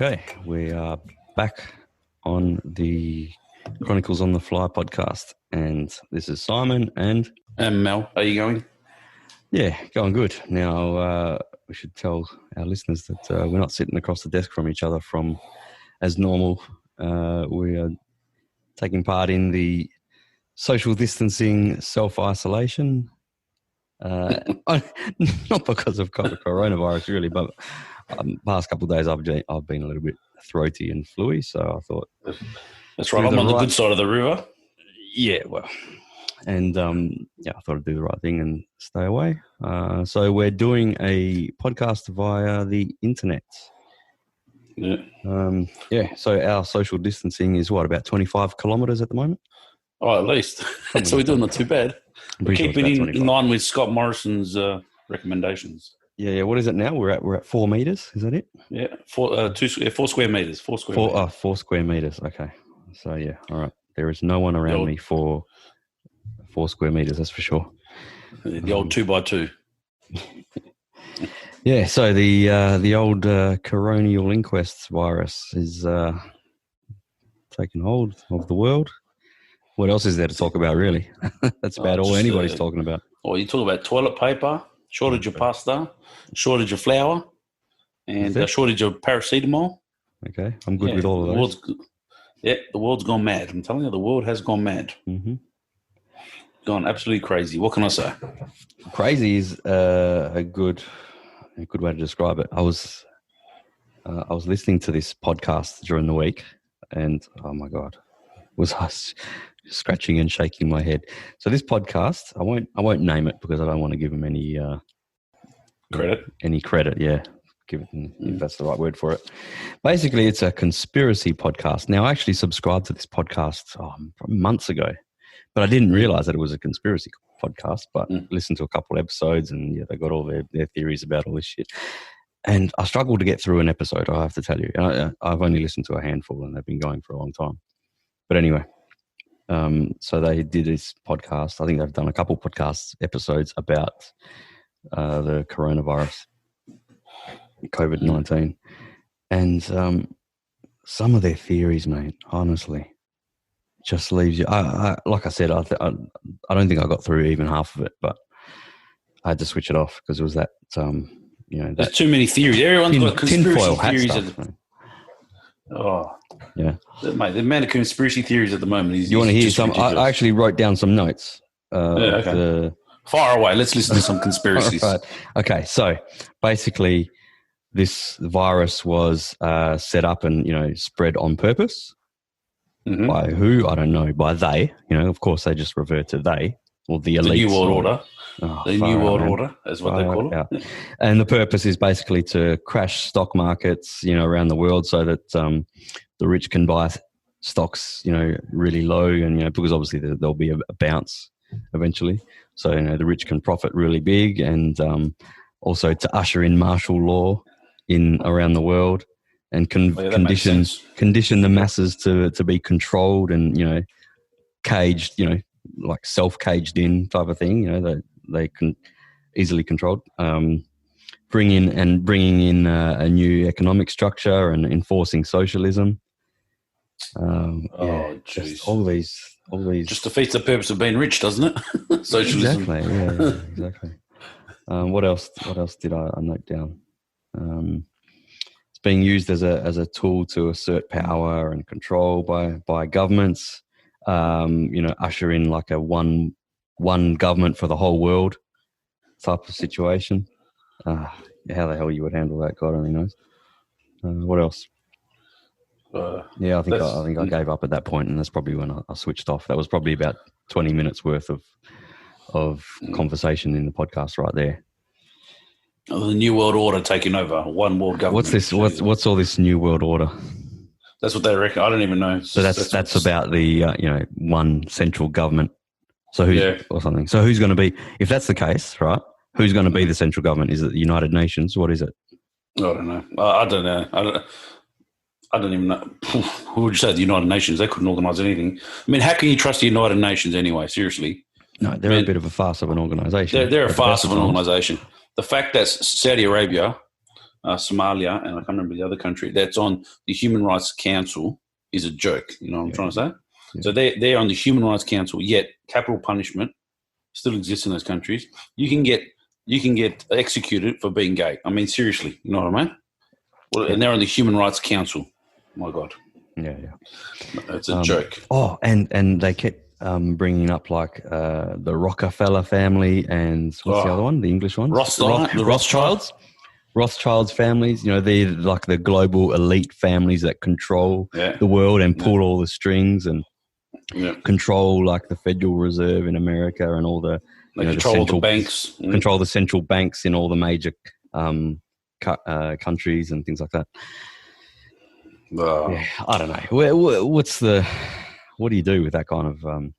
Okay, we are back on the Chronicles on the Fly podcast, and this is Simon and Mel. How are you going? Yeah, going good. Now we should tell our listeners that we're not sitting across the desk from each other from as normal. We are taking part in the social distancing, self-isolation. Not because of coronavirus, really, but past couple of days I've been a little bit throaty and fluey, so I thought that's right. I'm on the good side of the river. Yeah, well, and I thought I'd do the right thing and stay away. So we're doing a podcast via the internet. Yeah. So our social distancing is about 25 kilometres at the moment. Oh, at least. So we're doing not too bad. We're keeping in line with Scott Morrison's recommendations. Yeah. What is it now? We're at 4 meters. Is that it? Yeah, 4 square meters. 4 square meters. Okay. So yeah, all right. There is no one around me for 4 square meters. That's for sure. The old 2x2. Yeah. So the old coronial inquest virus is taking hold of the world. What else is there to talk about, really? That's about all anybody's talking about. Well, you talk about toilet paper, shortage of pasta, shortage of flour, and a shortage of paracetamol. Okay, I'm good with all of those. The world's gone mad. I'm telling you, the world has gone mad. Mm-hmm. Gone absolutely crazy. What can I say? Crazy is a good way to describe it. I was listening to this podcast during the week, and oh my God, was I scratching and shaking my head. So this podcast, I won't name it because I don't want to give them any credit. Yeah, give it if that's the right word for it. Basically, it's a conspiracy podcast. Now, I actually subscribed to this podcast months ago, but I didn't realize that it was a conspiracy podcast. But listened to a couple of episodes, and they got all their theories about all this shit. And I struggled to get through an episode, I have to tell you. I've only listened to a handful, and they've been going for a long time. But anyway, so they did this podcast. I think they've done a couple podcast episodes about the coronavirus, COVID-19. And some of their theories, mate, honestly, just leaves you. Like I said, I don't think I got through even half of it, but I had to switch it off because it was that, there's too many theories. Everyone's got conspiracy theories. Yeah. Mate, the amount of conspiracy theories at the moment is. You want to hear some? I actually wrote down some notes. Okay. Fire away. Let's listen to some conspiracies. Right. Okay. So basically, this virus was set up and, spread on purpose. Mm-hmm. By who? I don't know. By they. Of course, they just revert to they or the elites. The New World Order. The New World Order is what they call it. Yeah. And the purpose is basically to crash stock markets, around the world so that the rich can buy stocks, really low and, because obviously there'll be a bounce eventually. So, the rich can profit really big and also to usher in martial law around the world and condition the masses to be controlled and, caged, like self-caged in type of thing, they can easily controlled. Bringing in a new economic structure and enforcing socialism. Just all these. Just defeats the purpose of being rich, doesn't it? Socialism. Exactly. Yeah, exactly. What else did I note down? It's being used as a tool to assert power and control by governments. Usher in like a one government for the whole world type of situation. How the hell you would handle that, God only knows. What else? I think I gave up at that point, and that's probably when I switched off. That was probably about 20 minutes worth of conversation in the podcast right there. The New World Order taking over, one world government. What's this? What's all this New World Order? That's what they reckon. I don't even know. So that's about the one central government. So or something. So who's going to be? If that's the case, right? Who's going to be the central government? Is it the United Nations? What is it? I don't know. I don't know. I don't even know. Who would you say? The United Nations? They couldn't organise anything. I mean, how can you trust the United Nations anyway? Seriously. No, they're a bit of a farce of an organisation. They're a farce of an organisation. The fact that Saudi Arabia Somalia, and I can't remember the other country, that's on the Human Rights Council is a joke. You know what I'm trying to say? Yeah. So they're on the Human Rights Council, yet capital punishment still exists in those countries. You can get executed for being gay. I mean, seriously, you know what I mean? Well, and they're on the Human Rights Council. My God. Yeah. It's a joke. Oh, and they kept bringing up like the Rockefeller family and what's the other one? The English one? The Rothschilds. Rothschilds families, you know, they're like the global elite families that control the world and pull all the strings and control like the Federal Reserve in America and all the control the banks, control the central banks in all the major countries and things like that. I don't know. What do you do with that kind of?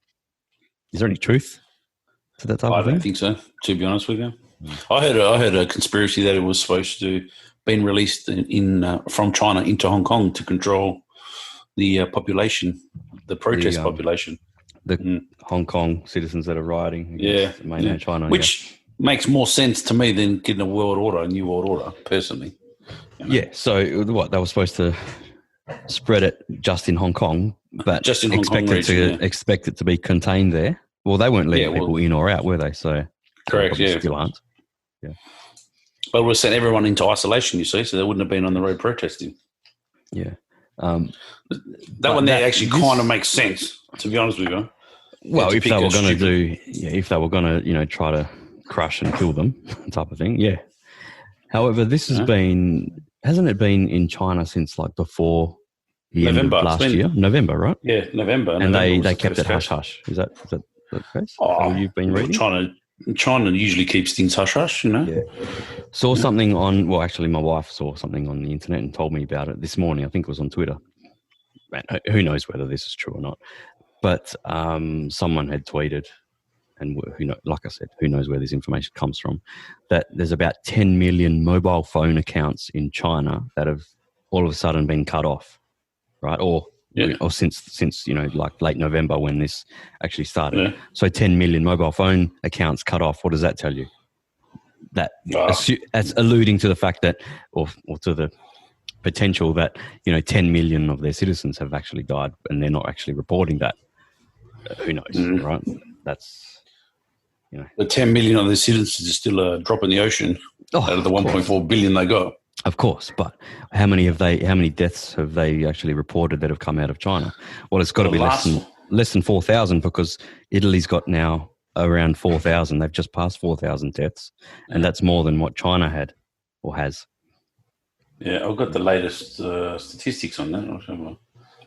Is there any truth to that type of thing? I don't think so. To be honest with you, I heard a conspiracy that it was supposed to been released from China into Hong Kong to control the population, the protest population, the Hong Kong citizens that are rioting against mainland China, which makes more sense to me than getting a new world order, personally. You know? Yeah. So what they were supposed to spread it just in Hong Kong, but just in Hong Kong region, expect it to be contained there. Well, they weren't letting people in or out, were they? So correct. Yeah. Still aren't. Yeah. But we sent everyone into isolation, you see, so they wouldn't have been on the road protesting. Yeah. That one there actually kind of makes sense, to be honest with you. Well, if they were going to try to crush and kill them, type of thing, yeah. However, this hasn't it been in China since like before the November end of last year? November, right? Yeah, November. And they kept it hush-hush. Is that the case? You've been reading? China usually keeps things hush-hush, you know? Yeah. Saw something actually my wife saw something on the internet and told me about it this morning. I think it was on Twitter. Man, who knows whether this is true or not. But someone had tweeted, and like I said, who knows where this information comes from, that there's about 10 million mobile phone accounts in China that have all of a sudden been cut off, right? Or since like late November when this actually started. Yeah. So 10 million mobile phone accounts cut off. What does that tell you? That's alluding to the fact that, or to the potential that 10 million of their citizens have actually died, and they're not actually reporting that. Who knows, right? That's the 10 million of their citizens is still a drop in the ocean out of the 1.4 billion they got. Of course, but how many deaths have they actually reported that have come out of China? Well, it's got to be less than 4,000, because Italy's got now around 4,000. They've just passed 4,000 deaths, and that's more than what China had or has. Yeah, I've got the latest statistics on that.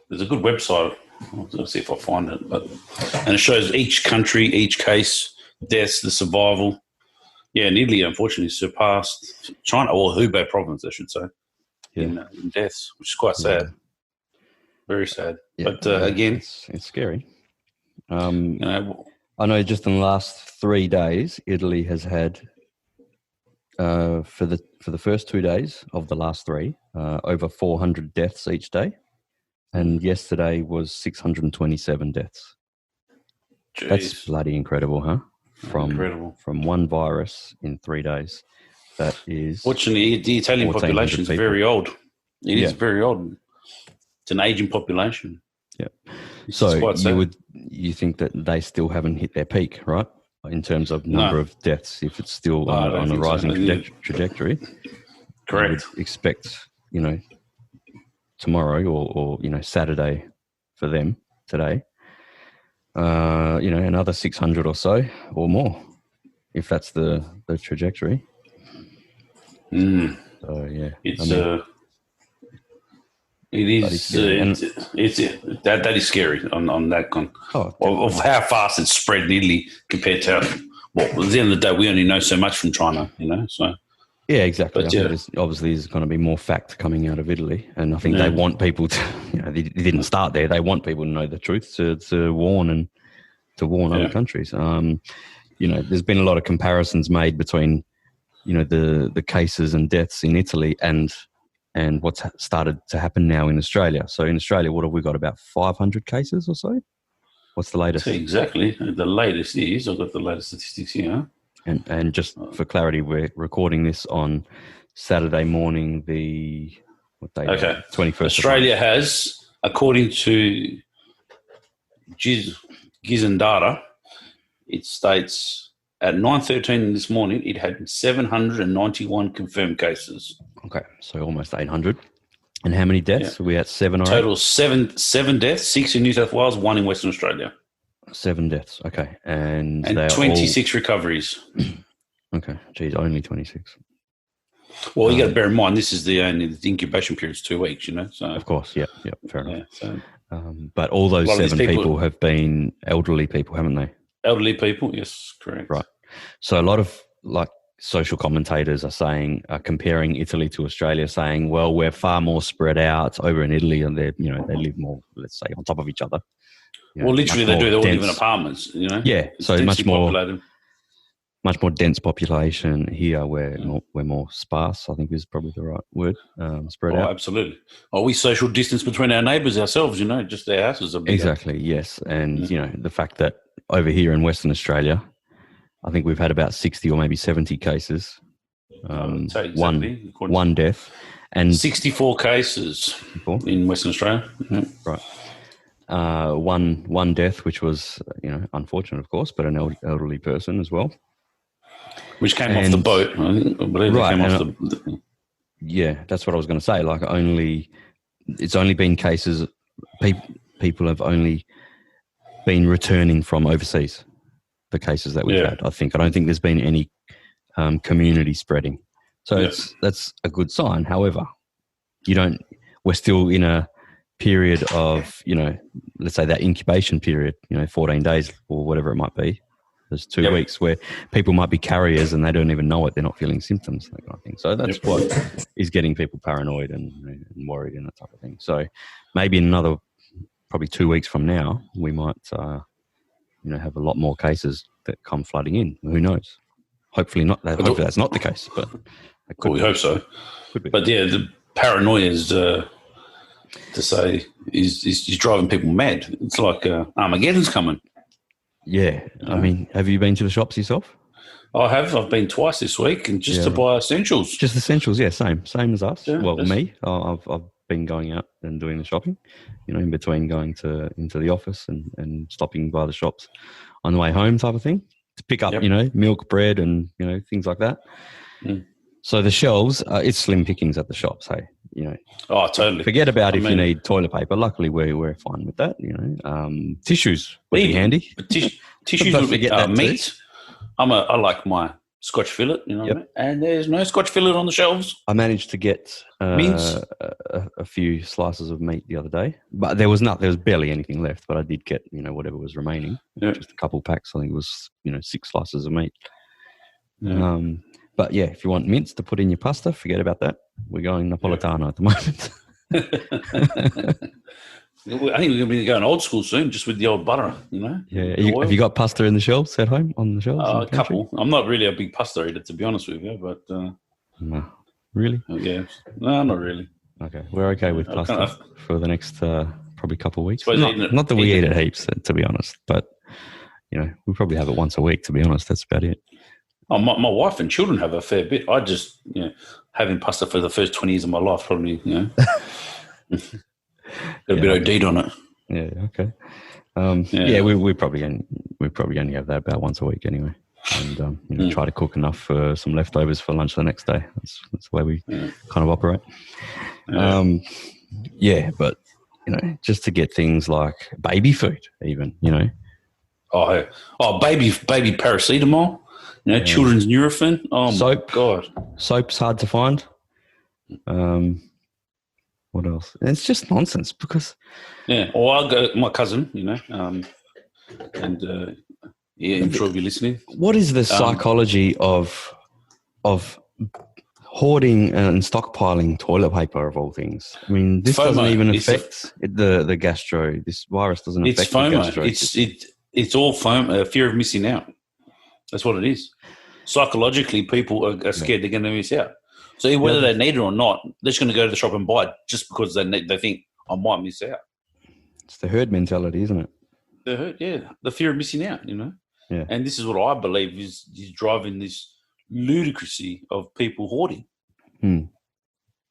There's a good website. I'll see if I find it. And it shows each country, each case, deaths, the survival. Yeah, and Italy, unfortunately, surpassed China, or Hubei province, I should say, in deaths, which is quite sad. Very sad. Yeah, but again... It's scary. I know just in the last 3 days, Italy has had, for the first 2 days of the last three, over 400 deaths each day. And yesterday was 627 deaths. Jeez. That's bloody incredible, huh? From one virus in 3 days. That is... Fortunately, the Italian population is very old. It is very old. It's an aging population. Yeah. You think that they still haven't hit their peak, right? In terms of number of deaths, if it's still on a rising trajectory. Correct. You would expect, tomorrow or Saturday for them today, another 600 or so or more, if that's the trajectory. So yeah, that is scary on that con of how fast it's spread in Italy compared to at the end of the day we only know so much from China, so. Yeah, exactly. There's going to be more fact coming out of Italy, and I think they want people to. They didn't start there. They want people to know the truth to warn other countries. There's been a lot of comparisons made between, the cases and deaths in Italy and what's started to happen now in Australia. So in Australia, what have we got? About 500 cases or so. What's the latest? Exactly. The latest is I've got the latest statistics here. And just for clarity, we're recording this on Saturday morning, what day? Okay. 21st. Australia has, according to Gizon data, it states at 9:13 this morning, it had 791 confirmed cases. Okay, so almost 800. And how many deaths? Are we at 7 or 8? Total seven deaths, 6 in New South Wales, 1 in Western Australia. 7 deaths, okay. And 26 recoveries. Okay, geez, only 26. Well, you got to bear in mind, this is the incubation period is 2 weeks, So of course, yeah, fair enough. So, but all those 7 people have been elderly people, haven't they? Elderly people, yes, correct. Right. So a lot of social commentators are comparing Italy to Australia, saying, well, we're far more spread out over in Italy, and they live more, let's say, on top of each other. Literally, they do. They all live in apartments. Yeah, so much more dense population. Here, we're more sparse, I think is probably the right word. Spread out. Absolutely. We social distance between our neighbours ourselves. Just their houses are bigger. Exactly. Yes, and the fact that over here in Western Australia, I think we've had about 60 or maybe 70 cases. One death, and 64 cases in Western Australia. Yeah. Right. One death, which was unfortunate, of course, but an elderly person as well, which came off the boat. I believe right. Came off yeah, that's what I was going to say. It's only been cases. People have only been returning from overseas. The cases that we've had, I don't think there's been any community spreading. So that's a good sign. However, we're still in a period of, let's say that incubation period, 14 days or whatever it might be. There's 2 weeks where people might be carriers and they don't even know it. They're not feeling symptoms, that kind of thing. So that's what is getting people paranoid and worried and that type of thing. So maybe in another, probably 2 weeks from now, we might, have a lot more cases that come flooding in. Who knows? Hopefully not. Hopefully that's not the case. But we hope so. But the paranoia is to say is driving people mad. It's like Armageddon's coming. Yeah, I mean, have you been to the shops yourself? I have. I've been twice this week, and just to buy essentials. Just essentials, yeah, same as us. Yeah, me, I've been going out and doing the shopping, in between going into the office and stopping by the shops on the way home, type of thing, to pick up, milk, bread, and things like that. Mm. So the shelves, it's slim pickings at the shops. Hey, Oh, totally. Forget about you need toilet paper. Luckily, we're fine with that. Tissues would be handy. Tissues would be meat. I like my Scotch fillet, what I mean? And there's no Scotch fillet on the shelves. I managed to get a few slices of meat the other day, but there was barely anything left. But I did get whatever was remaining, just a couple packs. I think it was 6 slices of meat. Yeah. But yeah, if you want mince to put in your pasta, forget about that. We're going Napolitano at the moment. I think we're going to be going old school soon, just with the old butter, Yeah. Have you got pasta in the shelves at home, on the shelves? A couple. I'm not really a big pasta eater, to be honest with you, but... no. Really? Yeah. No, not really. Okay. We're okay with pasta for the next probably couple of weeks. Not that we eat it heaps, to be honest, but, we probably have it once a week, to be honest. That's about it. Oh, my wife and children have a fair bit. I just, having pasta for the first 20 years of my life, probably, got a bit of deed on it. Yeah. Okay. We probably only have that about once a week anyway, and try to cook enough for some leftovers for lunch the next day. That's the way we kind of operate. But just to get things like baby food, even baby paracetamol. Children's Nurofen. Oh, soap. My God. Soap's hard to find. What else? And it's just nonsense because... Yeah. Or I'll go... My cousin, and I'm sure you'll be listening. What is the psychology of hoarding and stockpiling toilet paper, of all things? I mean, this FOMO. Doesn't even affect the gastro. This virus doesn't affect the gastro. It's all FOMO, fear of missing out. That's what it is. Psychologically, people are scared they're going to miss out. So whether they need it or not, they're just going to go to the shop and buy it just because they think I might miss out. It's the herd mentality, isn't it? The herd, the fear of missing out, Yeah. And this is what I believe is driving this ludicrousy of people hoarding. Mm.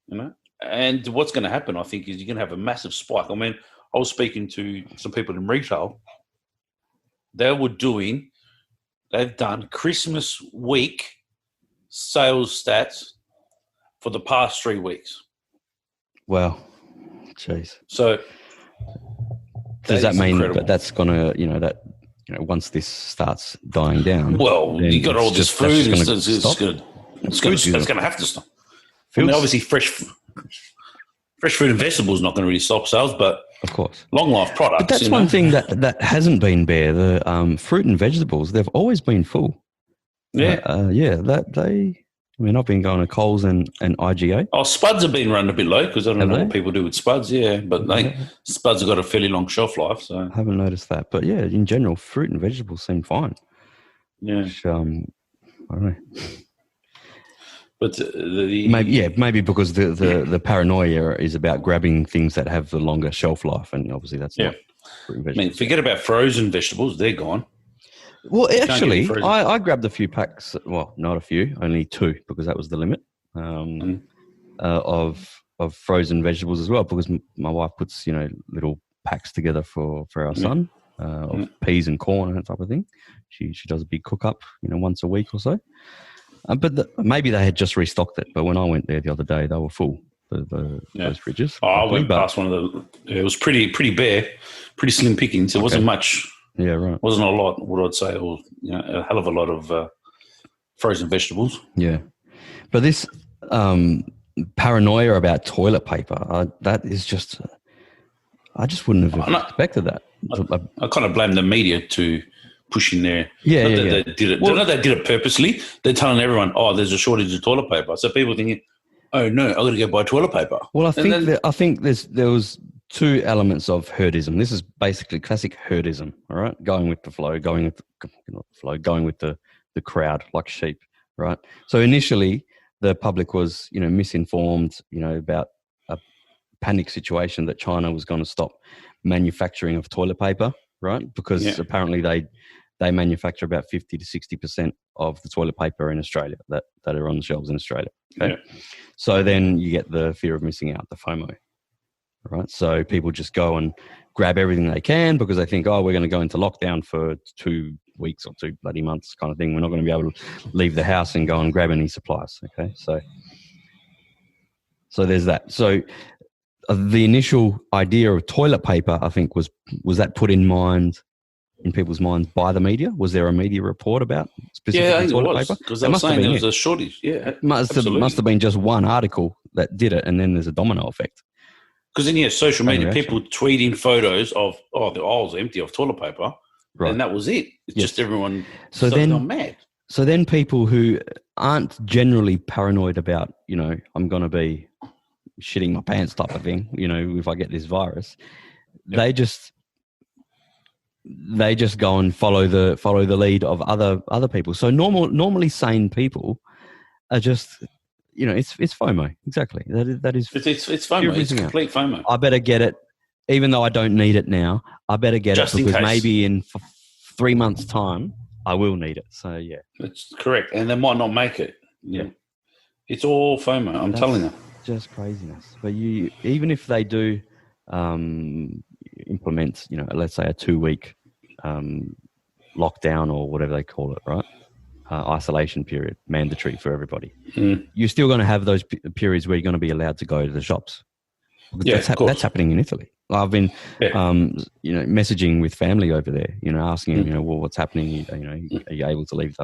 You know, and what's going to happen, I think, is you're going to have a massive spike. I mean, I was speaking to some people in retail. They've done Christmas week sales stats for the past 3 weeks. Wow. Jeez. So does that mean incredible. that that's going to, once this starts dying down? Well, you got all this food. It's going to have to stop. I mean, obviously, fresh fruit and vegetables not going to really stop sales, but of course, long life products. But that's one thing that hasn't been bare. The fruit and vegetables, they've always been full. Yeah, I've been going to Coles and IGA. Oh, Spuds have been running a bit low because I don't know what people do with Spuds. Yeah, but Spuds have got a fairly long shelf life. So I haven't noticed that, but yeah, in general, fruit and vegetables seem fine. Yeah, which, I don't know. But maybe because the paranoia is about grabbing things that have the longer shelf life, and obviously that's not fruit and vegetables. I mean, forget about frozen vegetables; they're gone. Well, actually, I grabbed a few packs. Well, not a few, only 2 because that was the limit of frozen vegetables as well. Because my wife puts little packs together for our son of peas and corn and that type of thing. She does a big cook up, once a week or so. But maybe they had just restocked it. But when I went there the other day, they were full. Those fridges. Oh, I went past one of the. It was pretty bare, pretty slim pickings. It wasn't much. Yeah, right. Wasn't a lot. What I'd say, or a hell of a lot of frozen vegetables. Yeah, but this paranoia about toilet paper, that is just. I just wouldn't have expected that. I kind of blame the media to pushing there. Yeah, They did it. Well, they did it purposely. They're telling everyone, "Oh, there's a shortage of toilet paper." So people thinking, "Oh no, I've got to go buy toilet paper." Well, I think there was 2 elements of herdism. This is basically classic herdism. All right, going with the flow, going with the crowd like sheep. Right. So initially, the public was misinformed. About a panic situation that China was going to stop manufacturing of toilet paper. Right, because apparently they manufacture about 50 to 60% of the toilet paper in Australia that are on the shelves in Australia. Okay, so then you get the fear of missing out, the FOMO. Right, so people just go and grab everything they can because they think, we're going to go into lockdown for 2 weeks or 2 bloody months, kind of thing. We're not going to be able to leave the house and go and grab any supplies. Okay, so there's that. So. The initial idea of toilet paper, I think, was that put in people's minds by the media? Was there a media report about specifically toilet paper? Because they were saying there was a shortage. Yeah, must have been just one article that did it, and then there's a domino effect. Because then, social media, people tweeting photos of the aisles empty of toilet paper, right? And that was it. It's just everyone gone mad. So then, people who aren't generally paranoid about, I'm going to be shitting my pants type of thing, if I get this virus, they just go and follow the lead of other people. So normally sane people are just, it's FOMO. Exactly. That is it's FOMO. It's complete FOMO. I better get it, even though I don't need it now. I better get it because maybe in 3 months' time I will need it. So yeah, that's correct, and they might not make it. Yeah, it's all FOMO. I'm telling you. Just craziness. But even if they do implement, let's say a 2-week lockdown or whatever they call it, right? Isolation period, mandatory for everybody. You're still going to have those periods where you're going to be allowed to go to the shops. That's happening in Italy. I've been, messaging with family over there, asking them, well, what's happening? Are you able to leave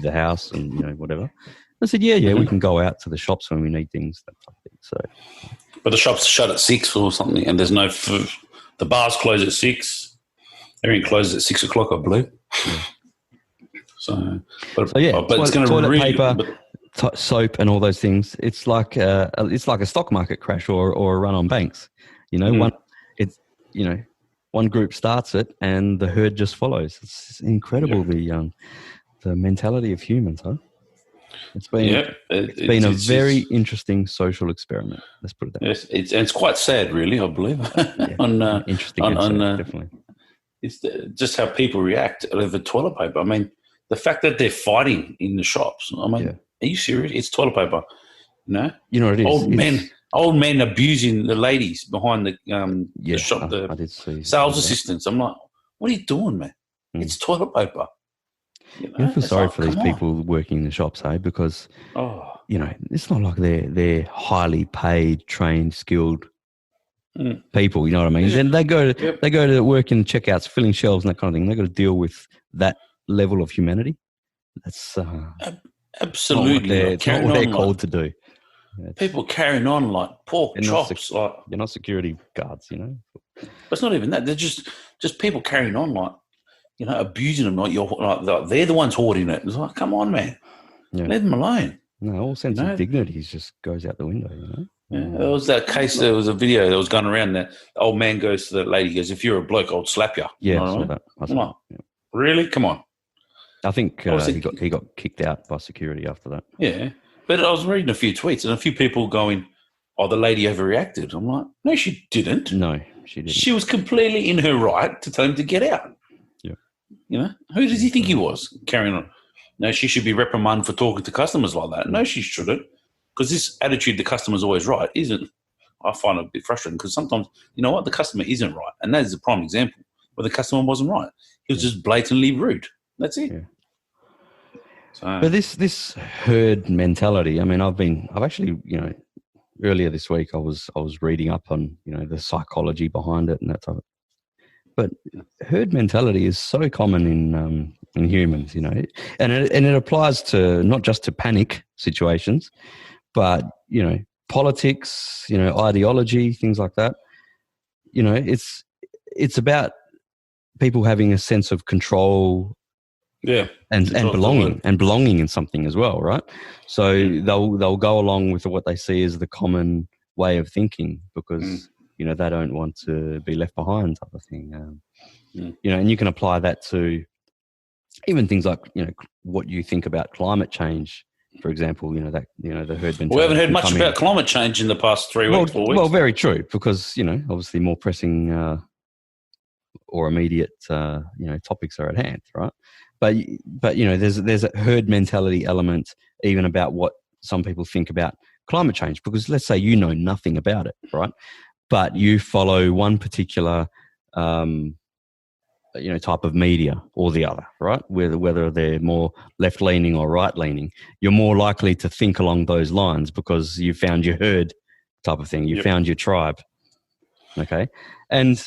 the house and whatever? I said, we can go out to the shops when we need things, that type of thing. So, but the shops shut at 6 or something, and there's no food. The bars close at 6. Everything closes at 6 o'clock, I believe. Yeah. But it's going to toilet paper, soap, and all those things. It's like a stock market crash or a run on banks. One group starts it, and the herd just follows. It's incredible the mentality of humans, huh? It's been a very interesting social experiment. Let's put it that way. Yes, it's quite sad, really. I believe. Definitely. It's just how people react over toilet paper. I mean, the fact that they're fighting in the shops. I mean, are you serious? It's toilet paper. No, you know what it is. Old men abusing the ladies behind the shop, I did see sales assistants. I'm like, what are you doing, man? It's toilet paper. You feel sorry for these people working in the shops, because it's not like they're highly paid, trained, skilled people. You know what I mean? Then they go to work in checkouts, filling shelves and that kind of thing. They got to deal with that level of humanity. That's absolutely not what they're called to do. People carrying on like pork chops. They're not security guards, But it's not even that. They're just people carrying on like, abusing them like they're the ones hoarding it. It's like, come on, man. Yeah. Let them alone. No, all sense of dignity just goes out the window, Yeah, there was that case. There was a video that was going around. That the old man goes to the lady. He goes, "If you're a bloke, I'll slap you." Yeah, I saw that. Really? Come on. I think he got kicked out by security after that. Yeah, but I was reading a few tweets and a few people going, "Oh, the lady overreacted." I'm like, "No, she didn't. No, she didn't. She was completely in her right to tell him to get out." Yeah. Who does he think he was carrying on? No, she should be reprimanded for talking to customers like that. No, she shouldn't. Because this attitude, the customer's always right, isn't, I find it a bit frustrating because sometimes, you know what, the customer isn't right. And that is a prime example where the customer wasn't right. He was just blatantly rude. That's it. Yeah. So, but this herd mentality, I mean, I've actually, earlier this week I was reading up on, the psychology behind it and that type of. But herd mentality is so common in humans, and it applies to not just to panic situations, but politics, ideology, things like that. It's about people having a sense of control, and belonging in something as well, right? So they'll go along with what they see as the common way of thinking because they don't want to be left behind, type of thing. And you can apply that to even things like what you think about climate change. For example, the herd mentality. We haven't heard much about climate change in the past 4 weeks. Well, very true, because obviously more pressing or immediate topics are at hand, right? But there's a herd mentality element even about what some people think about climate change, because let's say nothing about it, right? But you follow one particular type of media or the other, right? Whether they're more left-leaning or right-leaning, you're more likely to think along those lines because you found your herd type of thing. You found your tribe, okay? And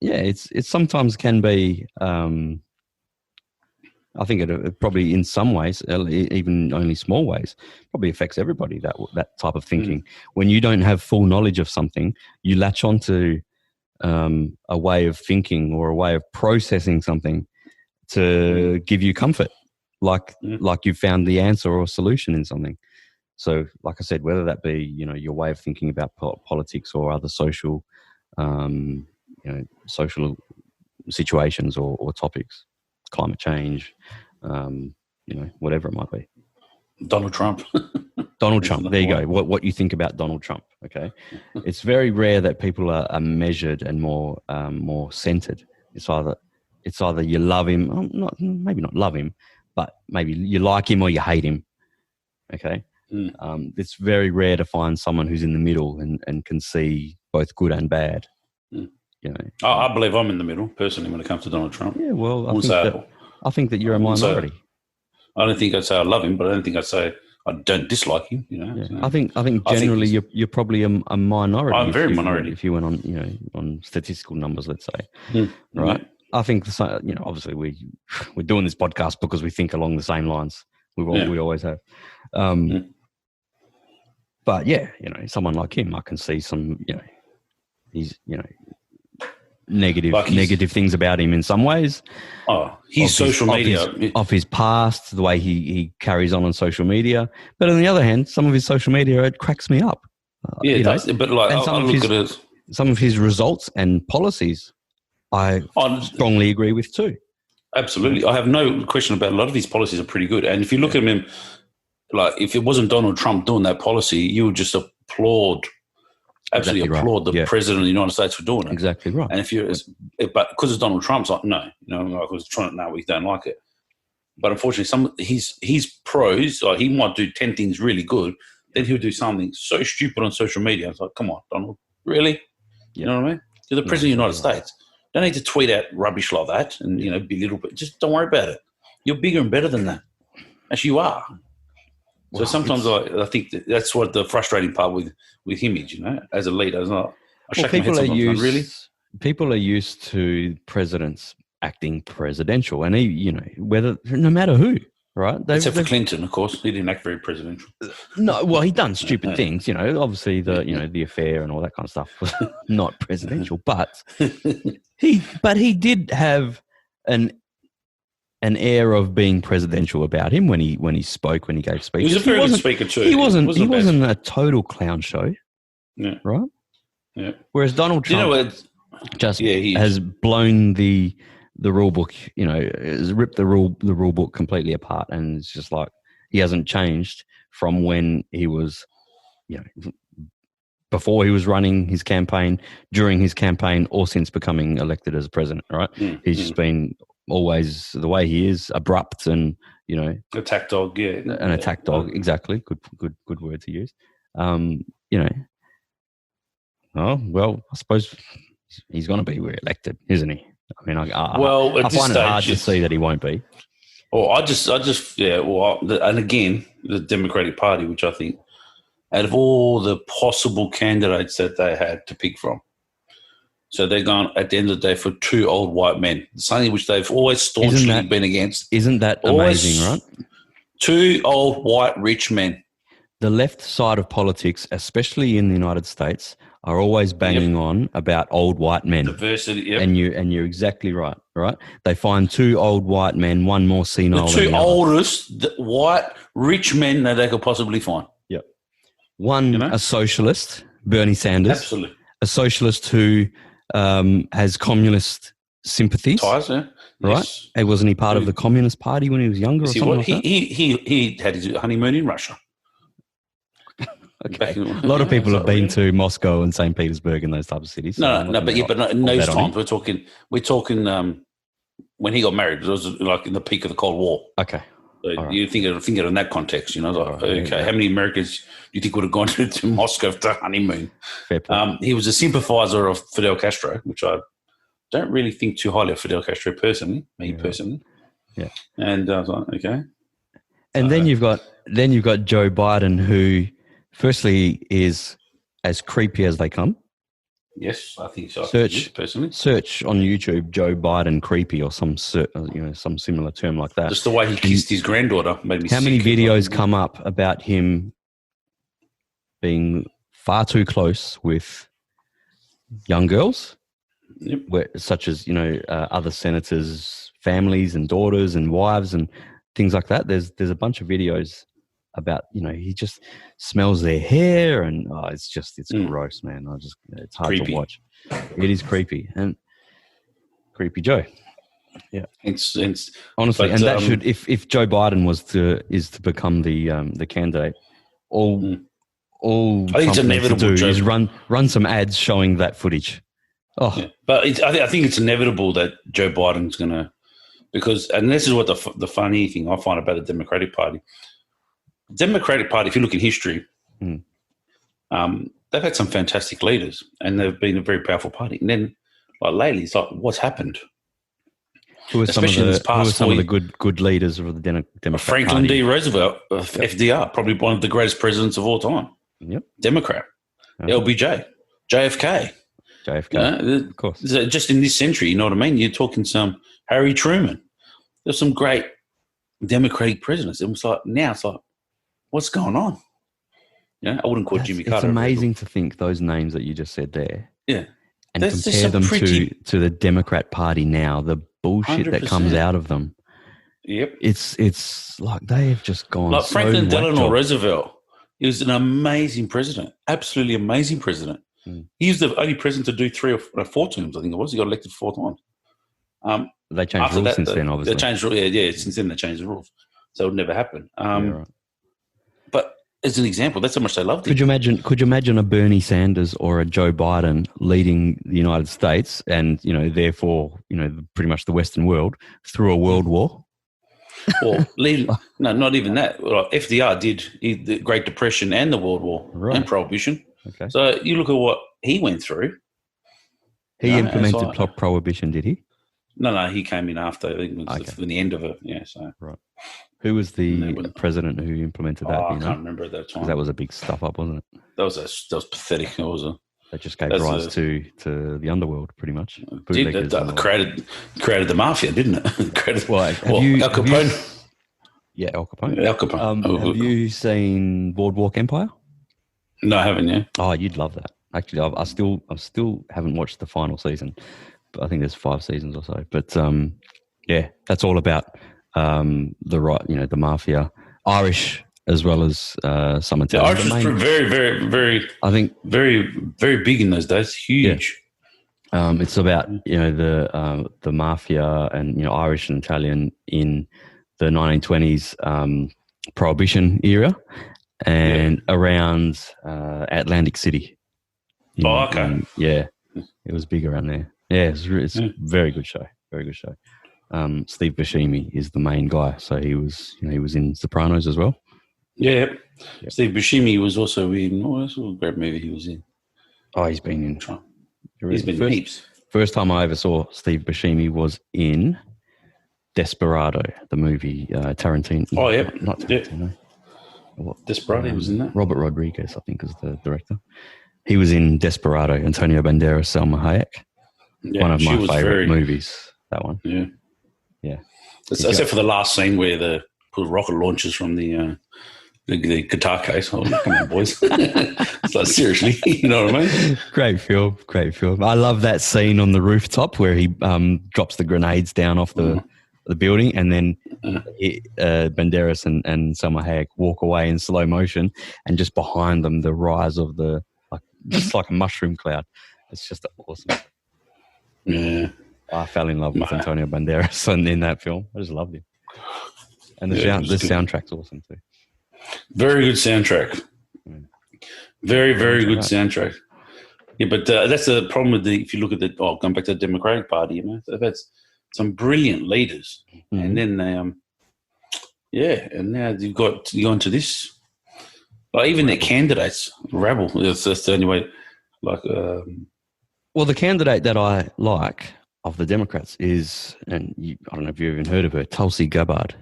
it sometimes can be. I think it probably, in some ways, even only small ways, probably affects everybody. That type of thinking. When you don't have full knowledge of something, you latch onto a way of thinking or a way of processing something to give you comfort, like you found the answer or solution in something. So, like I said, whether that be your way of thinking about politics or other social social situations or topics, climate change, whatever it might be. Donald Trump. Donald Trump. There you go. What you think about Donald Trump? Okay, it's very rare that people are measured and more centered. It's either you love him, maybe not love him, but maybe you like him or you hate him. Okay, it's very rare to find someone who's in the middle and can see both good and bad. I believe I'm in the middle personally when it comes to Donald Trump. Yeah, well, I think that you're a minority. I don't think I'd say I love him, but I don't think I'd say I don't dislike him. So I think generally you're probably a minority. I'm very minority. If you went on statistical numbers, let's say, right? Yeah. I think obviously we're doing this podcast because we think along the same lines. We always have. But someone like him, I can see some he's negative things about him in some ways. His social media. Of his past, the way he carries on social media. But on the other hand, some of his social media, it cracks me up. It does. But I look at it. Some of his results and policies, I strongly agree with too. Absolutely. I have no question about a lot of his policies are pretty good. And if you look at him, if it wasn't Donald Trump doing that policy, you would just applaud the president of the United States for doing it. Exactly right. And but because it's Donald Trump's like, no, because Trump, no, we don't like it. But unfortunately, some his pros, he might do 10 things really good, then he'll do something so stupid on social media. It's like, come on, Donald, really? You know what I mean? You're the president of the United States. Don't need to tweet out rubbish like that and, belittle, but just don't worry about it. You're bigger and better than that. As you are. So sometimes I think that's what the frustrating part with him is, as a leader. People are used to presidents acting presidential, and no matter who, right? Except for Clinton, of course, he didn't act very presidential. No, well, he done stupid things, Obviously, the affair and all that kind of stuff was not presidential, but he did have an air of being presidential about him when he spoke, when he gave speeches. He was a very good speaker too. He wasn't a total clown show, right? Yeah. Whereas Donald Trump has blown the rule book, has ripped the rule book completely apart, and it's just like he hasn't changed from when he was, before he was running his campaign, during his campaign, or since becoming elected as president. Right? He's just been always the way he is, abrupt and attack dog. Yeah, an attack dog. Exactly. Good word to use. Oh well, I suppose he's going to be re-elected, isn't he? I mean, I find it hard to see that he won't be. Well, and again, the Democratic Party, which I think, out of all the possible candidates that they had to pick from, so they're going at the end of the day for two old white men, something which they've always staunchly been against. Isn't that amazing, right? Two old white rich men. The left side of politics, especially in the United States, are always banging on about old white men. Diversity, yep. And you're exactly right? They find two old white men, one more senile than the other. The two oldest white rich men that they could possibly find. Yep. One, a socialist, Bernie Sanders. Absolutely. A socialist who has communist sympathies. Ties, yeah. Right? Yes. Hey, wasn't he part of the Communist Party when he was younger or something like that? He had his honeymoon in Russia. Okay. A lot of people have been to Moscow and St. Petersburg and those types of cities. But in those times we're talking when he got married, it was like in the peak of the Cold War. Okay. So you think of it in that context, how many Americans do you think would have gone to Moscow for honeymoon? Fair point. He was a sympathizer of Fidel Castro, which I don't really think too highly of Fidel Castro personally. Yeah. And I was like, okay. And then you've got Joe Biden, who firstly is as creepy as they come. Yes, I think so. Personally, search on YouTube Joe Biden creepy or some similar term like that. Just the way he kissed his granddaughter made me sick. How many videos come up about him being far too close with young girls? Yep. Such as other senators' families and daughters and wives and things like that. There's a bunch of videos about he just smells their hair and it's gross, man. It's hard creepy to watch. It is creepy and creepy Joe. Yeah, it's honestly, and that should if Joe Biden is to become the candidate, all I think it's inevitable to do is run some ads showing that footage. Oh, yeah. But I think it's inevitable that Joe Biden's going to, and this is what the funny thing I find about the Democratic Party. Democratic Party, if you look in history, they've had some fantastic leaders and they've been a very powerful party. And then, like lately, it's like, what's happened? Who are some of the good leaders of the Democratic Franklin Party? D. Roosevelt, FDR, probably one of the greatest presidents of all time. Yep. Democrat. LBJ, JFK. Of course. Just in this century, you know what I mean? You're talking some Harry Truman. There's some great Democratic presidents. It's like what's going on? I wouldn't call Jimmy Carter. It's amazing to think those names that you just said there. Yeah. And compare them to the Democrat Party now, the bullshit 100%. That comes out of them. Yep. It's like they have just gone like so Franklin Delano Roosevelt. He was an amazing president. Absolutely amazing president. He was the only president to do 3 or 4 terms, I think it was. He got elected 4 times. They changed rules since then, obviously. They changed rules, since then they changed the rules. So it would never happen. Right. But as an example, that's how much they loved him. Could you imagine a Bernie Sanders or a Joe Biden leading the United States and, therefore, pretty much the Western world through a world war? Or no, not even that. Well, FDR did the Great Depression and the World War and Prohibition. Okay. So you look at what he went through. He implemented Prohibition, did he? No, he came in after. I think it was the end of it. Yeah, so right. Who was the president who implemented that? I can't remember at that time. That was a big stuff up, wasn't it? That was pathetic. That just gave rise to the underworld, pretty much. Created the mafia, didn't it? Al Capone. Al Capone. Al Capone. Have you seen Boardwalk Empire? No, I haven't yet. Oh, you'd love that. Actually, I still haven't watched the final season, but I think there's 5 seasons or so. But that's all about the mafia, Irish as well as some Italian. Irish was very, very, very. I think very, very big in those days. Huge. Yeah. It's about the mafia and Irish and Italian in the 1920s Prohibition era and around Atlantic City. Okay. It was big around there. Yeah, it's a very good show. Very good show. Steve Buscemi is the main guy, so he was in Sopranos as well. Yeah. Steve Buscemi was also in. That's a great movie he was in. Oh, he's been in. He's been in heaps. First time I ever saw Steve Buscemi was in Desperado, the movie Tarantino. Oh yeah, not Tarantino. Desperado was in that. Robert Rodriguez, I think, is the director. He was in Desperado. Antonio Banderas, Salma Hayek. Yeah, one of my favorite movies. That one. Yeah. Except for the last scene where the rocket launches from the guitar case. Oh, come on, boys! It's like, seriously, you know what I mean? Great film. I love that scene on the rooftop where he drops the grenades down off the building, and then Banderas and Salma Hayek walk away in slow motion, and just behind them the rise of just like a mushroom cloud. It's just awesome. Yeah. I fell in love with Antonio Banderas in that film. I just loved him. And the soundtrack's awesome too. Very good soundtrack. Very, very good soundtrack. Yeah, but that's the problem with if you look at going back to the Democratic Party, they've had some brilliant leaders. And then and now you go into this. Like even their candidates, rabble. That's the only way. Well, the candidate that I like of the Democrats is, and I don't know if you've even heard of her, Tulsi Gabbard.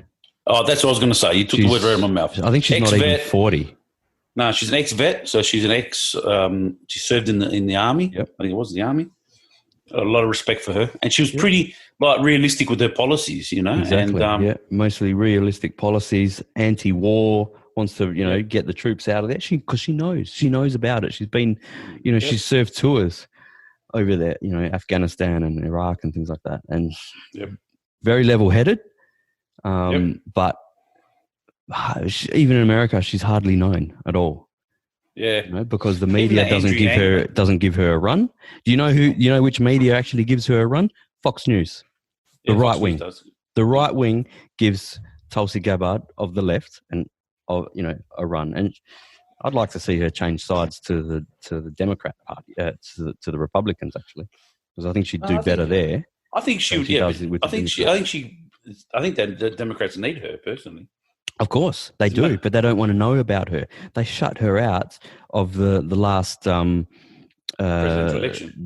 Oh, that's what I was going to say. You took the word right out of my mouth. I think she's not even 40. No, she's an ex-vet. So she's an ex. She served in the army. Yep. I think it was the army. A lot of respect for her, and she was pretty realistic with her policies. Exactly. And, mostly realistic policies, anti-war. Wants to get the troops out of there. Because she knows about it. She's been, she's served tours over there. Afghanistan and Iraq and things like that, and very level-headed. But even in America, she's hardly known at all. Yeah, because the media doesn't give her a run. Do you know which media actually gives her a run? Fox News, the right wing. The right wing gives Tulsi Gabbard of the left a run, and I'd like to see her change sides to the Democrat Party, to the Republicans actually, because I think she'd do better there. I think she would. Yeah, I think that the Democrats need her personally. Of course they do, but they don't want to know about her. They shut her out of the last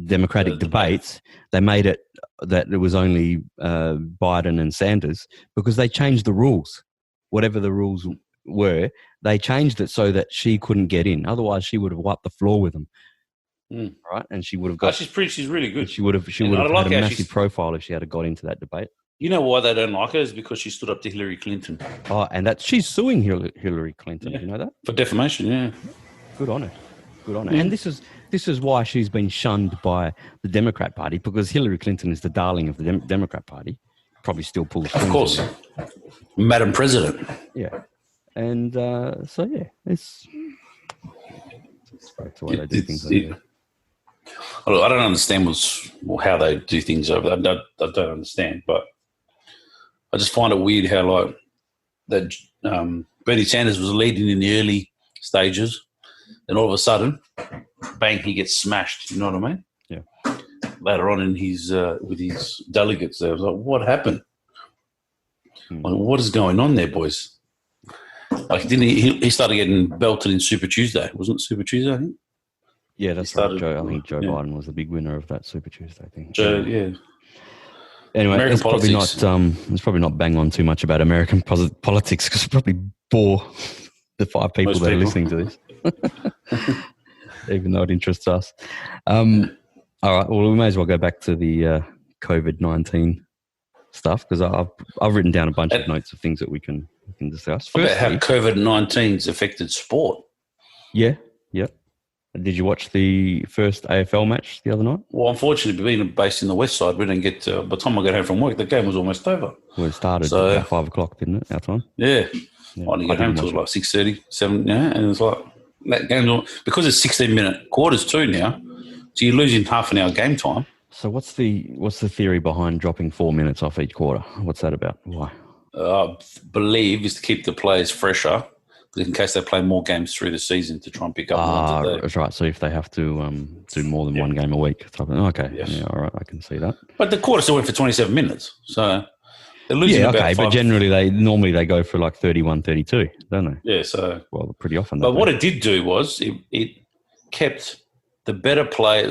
Democratic debates. They made it that it was only Biden and Sanders because they changed the rules. Whatever the rules were, they changed it so that she couldn't get in. Otherwise, she would have wiped the floor with them. Right, and she would have got. She's really good. She would have had a massive profile if she had got into that debate. You know why they don't like her is because she stood up to Hillary Clinton. Oh, and she's suing Hillary Clinton. You know that? For defamation. Yeah. Good on her. And this is why she's been shunned by the Democrat Party, because Hillary Clinton is the darling of the Democrat Party. Probably still pulls strings. Of course, Madam President. Yeah. And it's great the way they do things over there. I don't understand how they do things over there. I don't understand, but I just find it weird how that Bernie Sanders was leading in the early stages, and all of a sudden, bang, he gets smashed. You know what I mean? Yeah. Later on in his with his delegates, there I was like, what happened? Like, what is going on there, boys? Like, didn't he started getting belted in Super Tuesday? Wasn't it Super Tuesday, I think? Yeah, that's right. I think Joe Biden was the big winner of that Super Tuesday thing. Yeah. Anyway, American it's probably politics. let's probably not bang on too much about American politics because it probably bore the 5 people that are listening to this, even though it interests us. All right, well, we may as well go back to the COVID-19 stuff because I've written down a bunch of notes of things that we can discuss. Firstly, about how COVID-19's affected sport. Yeah. Did you watch the first AFL match the other night? Well, unfortunately, being based in the West Side, we didn't get to, by the time I got home from work, the game was almost over. Well, it started at 5 o'clock, didn't it, our time? Yeah. I didn't get home until like 6:30, 7, yeah, and it's like, that game's because it's 16-minute quarters too now, so you're losing half an hour game time. So what's the theory behind dropping 4 minutes off each quarter? What's that about? Why? I believe is to keep the players fresher in case they play more games through the season to try and pick up more. That's right. So if they have to do more than one game a week. Okay. Yes. Yeah, all right. I can see that. But the quarter still went for 27 minutes. So they're losing about 5. But generally they go for like 31, 32, don't they? Yeah, so... Well, pretty often. But what it did do was it kept the better play.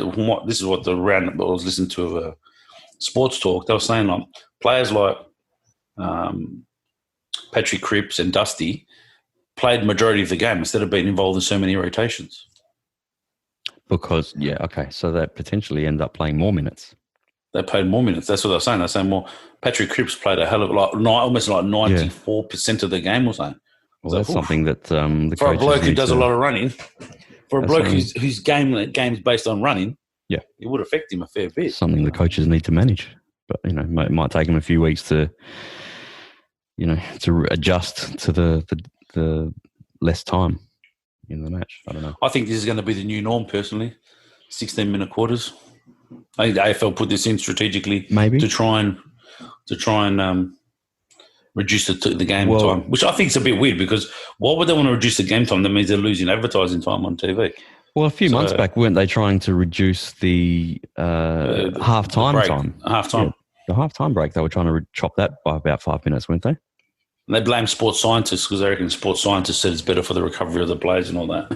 This is what the roundup I was listening to of a sports talk. They were saying like players like Patrick Cripps and Dusty played majority of the game instead of being involved in so many rotations. Because, so they potentially end up playing more minutes. They played more minutes. That's what they're saying. They're saying more. Patrick Cripps played a hell of almost like 94% of the game or something. Well, that's something that the for a bloke who does a lot of running, for a bloke whose game's based on running, it would affect him a fair bit. Something the coaches need to manage, but it might take him a few weeks to adjust to the less time in the match. I don't know. I think this is going to be the new norm. Personally, 16-minute quarters. I think the AFL put this in strategically, maybe to try and reduce the game time, which I think is a bit weird because why would they want to reduce the game time? That means they're losing advertising time on TV. Well, a few months back, weren't they trying to reduce the half-time time? Half-time. Yeah, the half-time break, they were trying to chop that by about 5 minutes, weren't they? And they blame sports scientists because they reckon sports scientists said it's better for the recovery of the players and all that.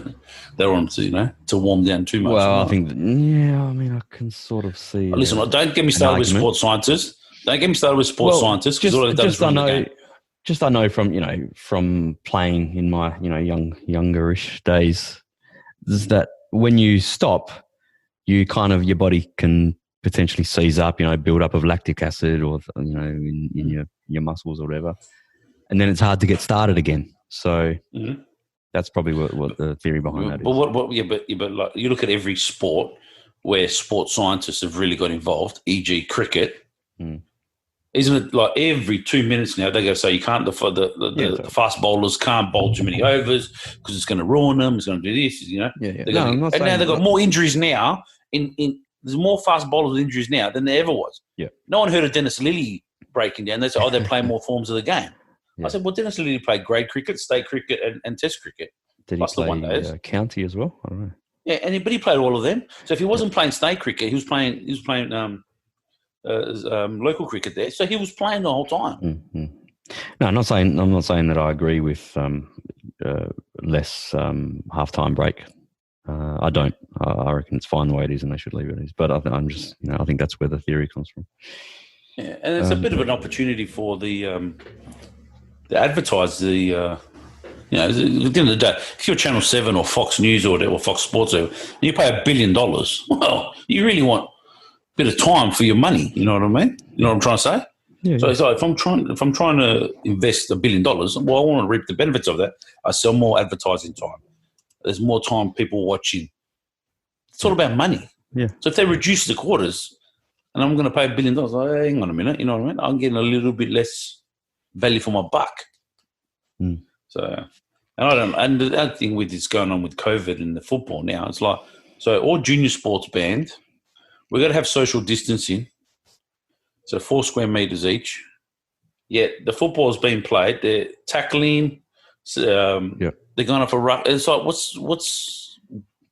They want them to warm down too much. Well, I think, I can sort of see. Listen, don't get me started with sports scientists. Don't get me started with sports scientists because all they've done is run the game. Just I know from playing in my youngerish days, is that when you stop, you kind of your body can potentially seize up, build up of lactic acid or in your muscles or whatever, and then it's hard to get started again. So that's probably what the theory behind that is. But like, you look at every sport where sports scientists have really got involved, e.g., cricket. Isn't it like every 2 minutes now they go say you can't the fast bowlers can't bowl too many overs because it's going to ruin them. It's going to do this, I'm not saying now they've got more injuries now. There's more fast bowlers with injuries now than there ever was. Yeah. No one heard of Dennis Lilly breaking down. They said, they're playing more forms of the game. Yeah. I said, well, Dennis Lilly played grade cricket, state cricket, and Test cricket. Did he play county as well? I don't know. Yeah, but he played all of them. So if he wasn't playing state cricket, he was playing local cricket there. So he was playing the whole time. Mm-hmm. No, I'm not saying that I agree with less halftime break. I don't. I reckon it's fine the way it is, and they should leave it as. But I'm just, I think that's where the theory comes from. Yeah, and it's a bit of an opportunity for the advertise the. At the end of the day, if you're Channel 7 or Fox News or Fox Sports, and you pay $1 billion, well, you really want a bit of time for your money. You know what I mean? You know what I'm trying to say? Yeah, so it's like if I'm trying to invest $1 billion, well, I want to reap the benefits of that. I sell more advertising time. There's more time people watching. It's all about money. Yeah. So if they reduce the quarters, and I'm going to pay $1 billion, hang on a minute, you know what I mean? I'm getting a little bit less value for my buck. So, and the other thing with this going on with COVID and the football now, it's like, so all junior sports banned. We've got to have social distancing. So 4 square meters each. Yet the football's being played. They're tackling. They're going off a ruck. It's like,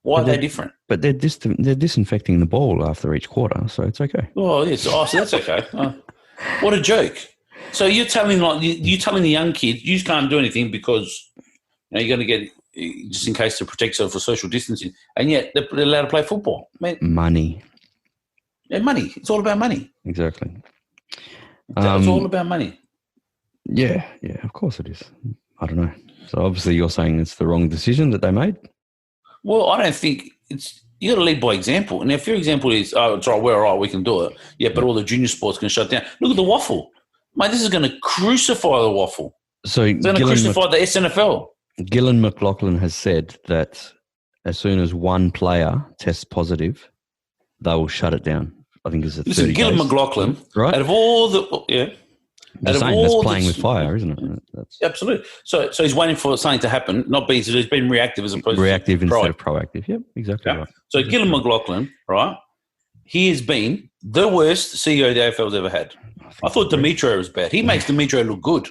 why are they different? But they're disinfecting the ball after each quarter, so it's okay. Oh, yes. So that's okay. What a joke. So you're telling the young kids you just can't do anything because you're going to get just in case to protect yourself for social distancing, and yet they're allowed to play football. Man, Money. Yeah, money. It's all about money. Exactly. It's all about money. Yeah, of course it is. I don't know. So obviously you're saying it's the wrong decision that they made? Well, I don't think it's – you got to lead by example. And if your example is, oh, it's right, we're all right, we can do it. Yeah, but all the junior sports can shut down. Look at the waffle. Mate, this is going to crucify the waffle. So it's going to crucify the SNFL. Gillan McLaughlin has said that as soon as one player tests positive, they will shut it down. I think it's 30 Gillan days. McLaughlin, right? Out of all the – yeah. That's playing with fire, isn't it? Absolutely. So he's waiting for something to happen, not being so he's been reactive as opposed reactive to instead of proactive. Yep, exactly right. So Gillan McLaughlin, right? He has been the worst CEO the AFL's ever had. I thought Demetrio was bad. He makes Demetrio look good,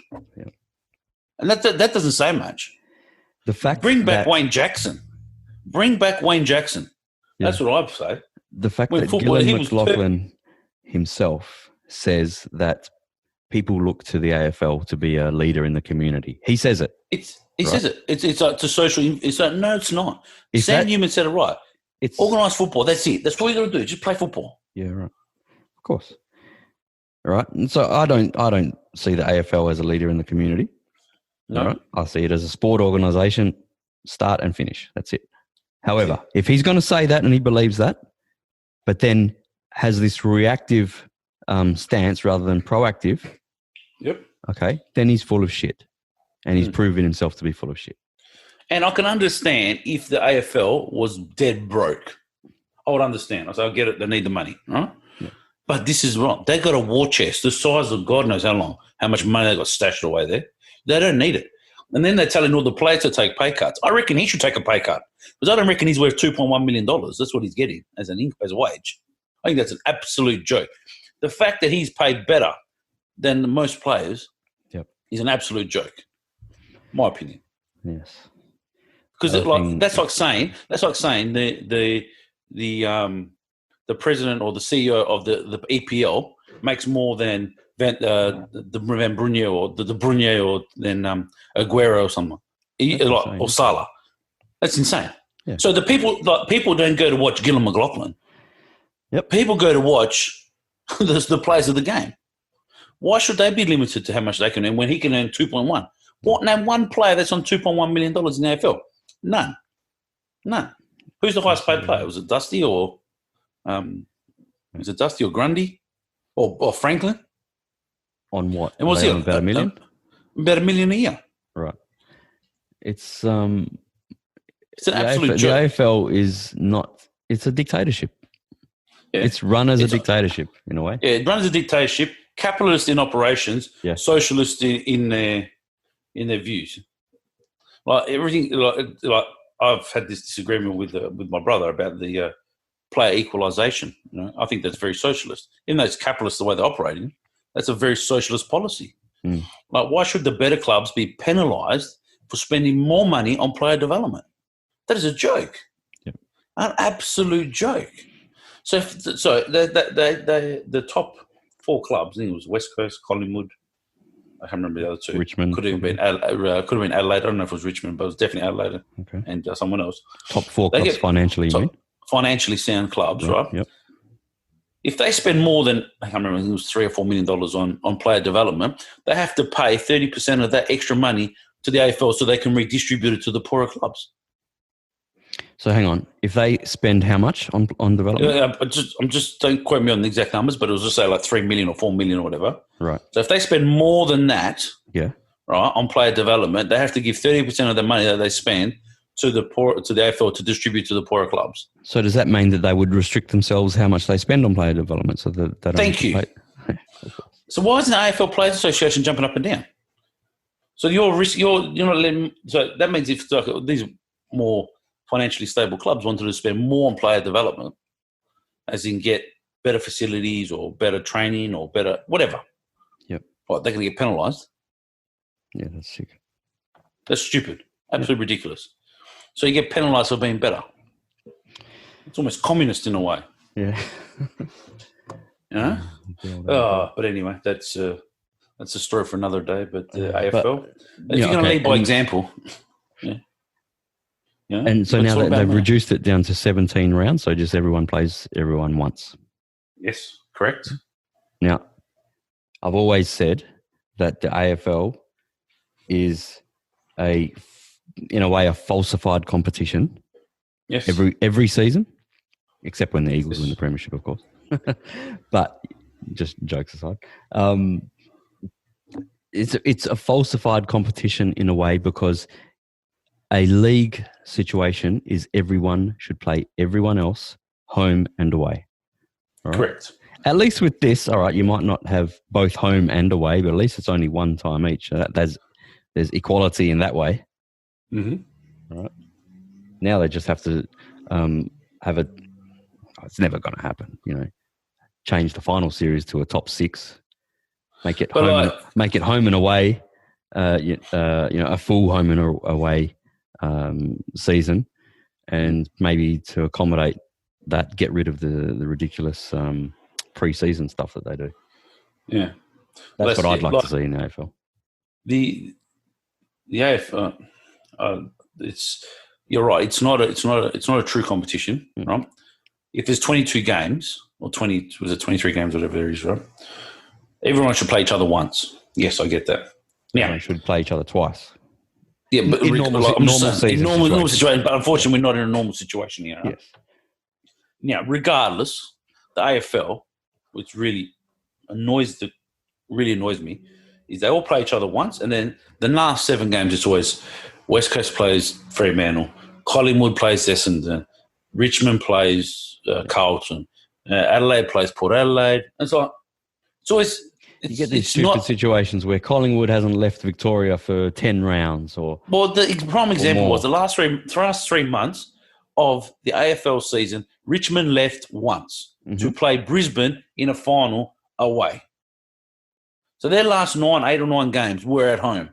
and that doesn't say much. The fact bring back Wayne Jackson. Bring back Wayne Jackson. That's what I'd say. The fact that Gillan McLaughlin himself says that people look to the AFL to be a leader in the community. He says it. He says it. It's like to social. It's like no, it's not. Sam Newman said it right. It's organised football. That's it. That's all you got to do. Just play football. Yeah, right. Of course. Right. And so I don't see the AFL as a leader in the community. No. Right? I see it as a sport organisation, start and finish. That's it. However, if he's going to say that and he believes that, but then has this reactive stance rather than proactive. Yep. Okay. Then he's full of shit. And he's proven himself to be full of shit. And I can understand if the AFL was dead broke. I would understand. I say, I get it. They need the money, right? Yeah. But this is wrong. They got a war chest the size of God knows how much money they got stashed away there. They don't need it. And then they're telling all the players to take pay cuts. I reckon he should take a pay cut because I don't reckon he's worth $2.1 million. That's what he's getting as a wage. I think that's an absolute joke. The fact that he's paid better than most players is an absolute joke. My opinion. Yes. Because that's like saying the president or the CEO of the EPL makes more than Van Brunier or the Brunier or than Aguero or someone or Salah. That's insane. Yeah. So the people don't go to watch Gillan McLaughlin. Yep. People go to watch the players of the game. Why should they be limited to how much they can earn when he can earn 2.1? What? Name one player that's on $2.1 million in the AFL. None. Who's the highest paid player? Was it Dusty or Grundy or Franklin? On what? And was he about $1 million? About $1 million a year. Right. It's an absolute joke. The AFL is not. It's a dictatorship. Yeah. It's run as a dictatorship in a way. Yeah, it runs a dictatorship. Capitalist in operations. Yeah. Socialist in their views. Like everything. Like I've had this disagreement with my brother about the player equalisation. You know, I think that's very socialist. Even though it's capitalist the way they're operating, that's a very socialist policy. Mm. Like, why should the better clubs be penalised for spending more money on player development? That is a joke. Yep. An absolute joke. So the top four clubs, I think it was West Coast, Collingwood, I can't remember the other two. Richmond. Could have been Adelaide. I don't know if it was Richmond, but it was definitely Adelaide and someone else. Top four clubs financially, financially sound clubs, right? Yep. If they spend more than, I can't remember, I think it was $3 or $4 million on player development, they have to pay 30% of that extra money to the AFL so they can redistribute it to the poorer clubs. So hang on, if they spend how much on development? I'm just don't quote me on the exact numbers, but it was just say like $3 million or $4 million or whatever. Right. So if they spend more than that, right, on player development, they have to give 30% of the money that they spend to the AFL to distribute to the poorer clubs. So does that mean that they would restrict themselves how much they spend on player development so that they don't? Thank you. So why isn't the AFL Players Association jumping up and down? So you're not letting. So that means if these more financially stable clubs wanted to spend more on player development, as in get better facilities or better training or better whatever. Yep. What, they're going to get penalised? Yeah, that's sick. That's stupid. Absolutely ridiculous. So you get penalised for being better. It's almost communist in a way. Yeah. You know? But anyway, that's That's a story for another day. But AFL, But, if you're going to lead by example, and so now they've reduced it down to 17 rounds, so just everyone plays everyone once. Yes, correct. Now, I've always said that the AFL is in a way, a falsified competition. Yes. Every season, except when the Eagles win the premiership, of course. But just jokes aside, it's a falsified competition in a way because a league situation is everyone should play everyone else home and away. All right? Correct. At least with this, all right, you might not have both home and away, but at least it's only one time each. There's equality in that way. Mm-hmm. All right. Now they just have to have a. It's never going to happen, Change the final series to a top 6, make it home and away. A full home and away season, and maybe to accommodate that, get rid of the ridiculous pre-season stuff that they do. Yeah, that's what I'd like to see in the AFL. The AFL, you're right. It's not a true competition, right? If there's 22 games or 23 games, whatever there is, right? Everyone should play each other once. Yes, I get that. Yeah, everyone should play each other twice. Yeah, but in normal situation. But unfortunately, we're not in a normal situation here. Right? Yes. Now, regardless, the AFL, which really annoys me, is they all play each other once, and then the last 7 games, it's always West Coast plays Fremantle, Collingwood plays Essendon, Richmond plays Carlton, Adelaide plays Port Adelaide, and so it's always. You get these stupid situations where Collingwood hasn't left Victoria for 10 rounds, the prime example was the last 3 months of the AFL season. Richmond left once to play Brisbane in a final away. So their last 8 or 9 games were at home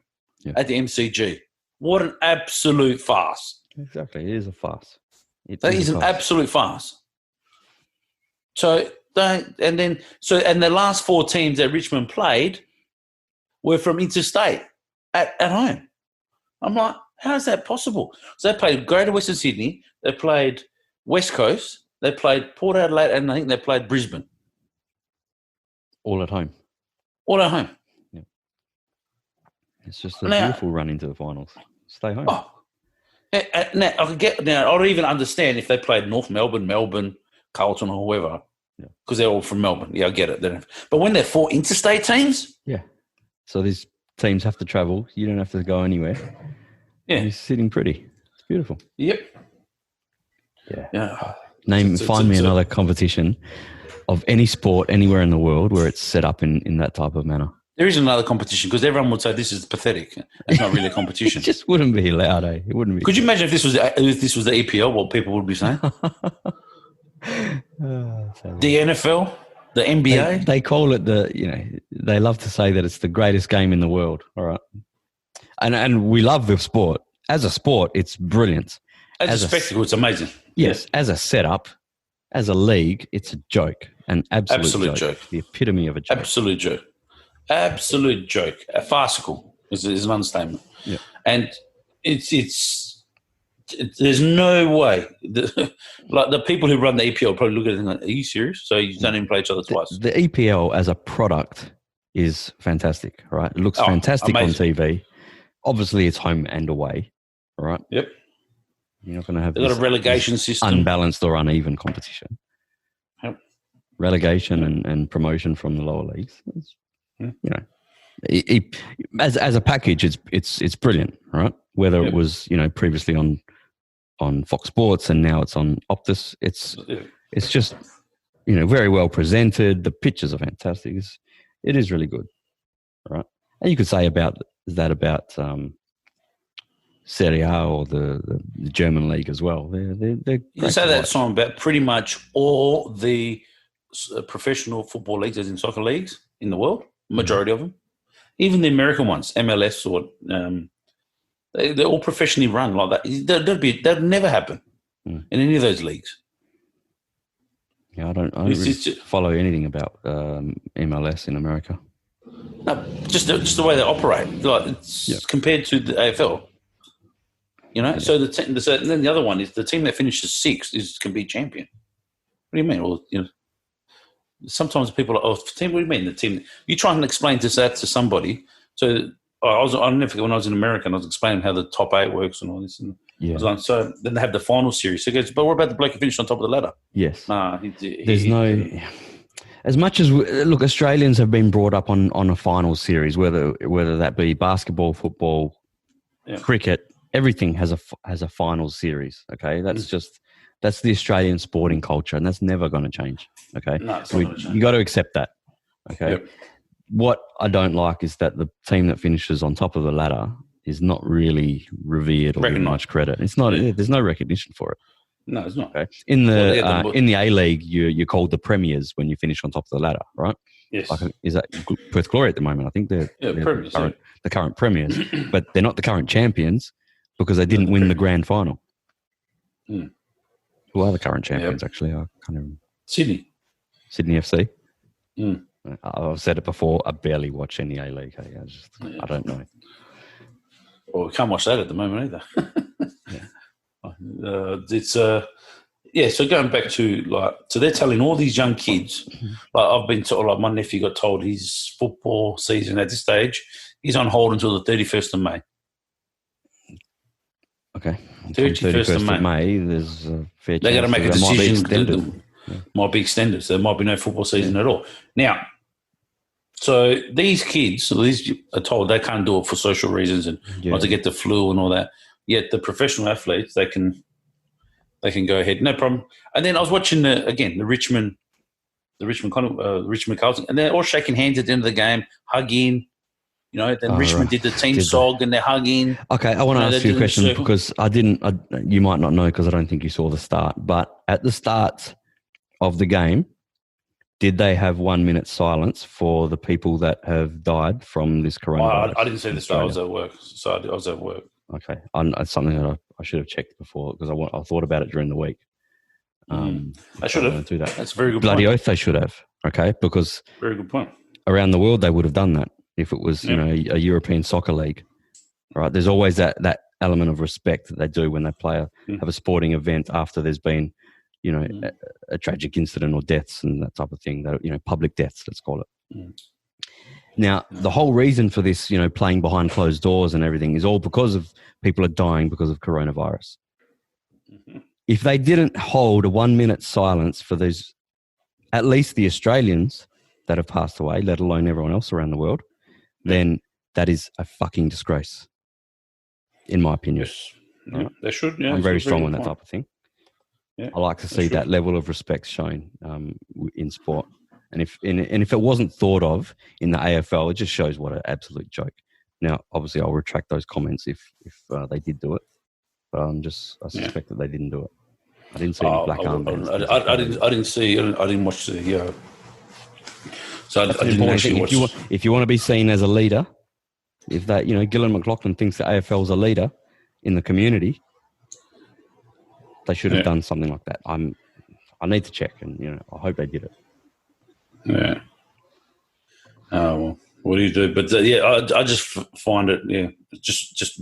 at the MCG. What an absolute farce! Exactly, it is a farce. It is an absolute farce. So. And the last 4 teams that Richmond played were from interstate at home. I'm like, how is that possible? So they played Greater Western Sydney, they played West Coast, they played Port Adelaide, and I think they played Brisbane. All at home. All at home. Yeah. It's just a beautiful run into the finals. Stay home. Oh. Now I'd even understand if they played North Melbourne, Carlton, or whoever. Because they're all from Melbourne. Yeah, I get it. But when they're 4 interstate teams? Yeah. So these teams have to travel. You don't have to go anywhere. Yeah. You're sitting pretty. It's beautiful. Yep. Yeah. Find me another competition of any sport anywhere in the world where it's set up in that type of manner. There is another competition because everyone would say this is pathetic. It's not really a competition. It just wouldn't be allowed, eh? It wouldn't be. Could you imagine if this was the EPL, what people would be saying? The NFL, the NBA. They call it they love to say that it's the greatest game in the world. All right. And we love the sport. As a sport, it's brilliant. As a spectacle, it's amazing. Yes. Yeah. As a setup, as a league, it's a joke. An absolute joke. The epitome of a joke. Absolute joke. Absolute joke. Farcical is an understatement. Yeah. And there's no way. The people who run the EPL probably look at it and think, are you serious? So you don't even play each other twice. The EPL as a product is fantastic, right? It looks fantastic amazing on TV. Obviously, it's home and away, right? Yep. You're not going to have a relegation system. Unbalanced or uneven competition. Yep. Relegation and promotion from the lower leagues. As a package, it's brilliant, right? Whether it was previously on Fox Sports and now it's on Optus, it's just very well presented. The pictures are fantastic. It is really good, right? And you could say about Serie A or the German league as well. They're you can say that song about pretty much all the professional football leagues, as in soccer leagues in the world. Majority of them, even the American ones, MLS or. They're all professionally run like that. That'd never happen in any of those leagues. Yeah, I don't really follow anything about MLS in America. No, just the way they operate. Like it's compared to the AFL. So and then the other one is the team that finishes sixth can be champion. What do you mean? Well, sometimes people are, team. What do you mean? The team. You try and explain that to somebody. So I'll never forget when I was in America, and I was explaining how the top 8 works and all this. And I was like, so then they have the final series. So he goes, but what about the bloke who finished on top of the ladder? Yes. There's as much as look, Australians have been brought up on a final series, whether that be basketball, football, cricket, everything has a final series. Okay, that's the Australian sporting culture, and that's never going to change. Okay, no, it's not gonna change. You got to accept that. Okay, what I don't like is that the team that finishes on top of the ladder is not really revered or given much credit. It's not. There's no recognition for it. No, it's not. Okay. In the A League, you're called the premiers when you finish on top of the ladder, right? Yes. Is that Perth Glory at the moment? I think they're premiers, the current premiers, but they're not the current champions because they didn't win the grand final. Who are the current champions? Actually, I can't remember. Sydney FC. I've said it before. I barely watch any A League. I don't know. Well, we can't watch that at the moment either. So going back to so they're telling all these young kids, I've been told, my nephew got told his football season at this stage, he's on hold until the 31st of May. Okay. 31st of May. There's a fair chance they got to make a decision. Might be extended. So there might be no football season at all. Now, so these kids, these are told they can't do it for social reasons and not to get the flu and all that. Yet the professional athletes, they can go ahead, no problem. And then I was watching the Richmond Carlton, and they're all shaking hands at the end of the game, hugging. Then Richmond did the team song and they're hugging. Okay, I want to ask you a question because you might not know because I don't think you saw the start. But at the start of the game, did they have 1 minute silence for the people that have died from this coronavirus? I didn't see the start. I was at work. I was at work. Okay, it's something that I should have checked before because I thought about it during the week. I should have. Do that. That's a very good Bloody point. oath they should have. Okay, because very good point. Around the world they would have done that if it was a European soccer league. Right? There's always that element of respect that they do when they have a sporting event after there's been a tragic incident or deaths and that type of thing. That public deaths, let's call it. Now, the whole reason for this, playing behind closed doors and everything is all because of people are dying because of coronavirus. If they didn't hold a 1 minute silence for those, at least the Australians that have passed away, let alone everyone else around the world, then that is a fucking disgrace, in my opinion. Yes. Right? They should. Yeah, I'm very strong on that type of thing. Yeah, I like to see that level of respect shown in sport. And if it wasn't thought of in the AFL, it just shows what an absolute joke. Now, obviously, I'll retract those comments if they did do it, but I suspect that they didn't do it. I didn't see any black armbands. I didn't see. I didn't watch the. So I didn't actually watch. If you want to be seen as a leader, if that Gillan McLachlan thinks the AFL is a leader in the community, they should have done something like that. I need to check, and I hope they did it. Yeah. Oh, well, what do you do? But I just find it, just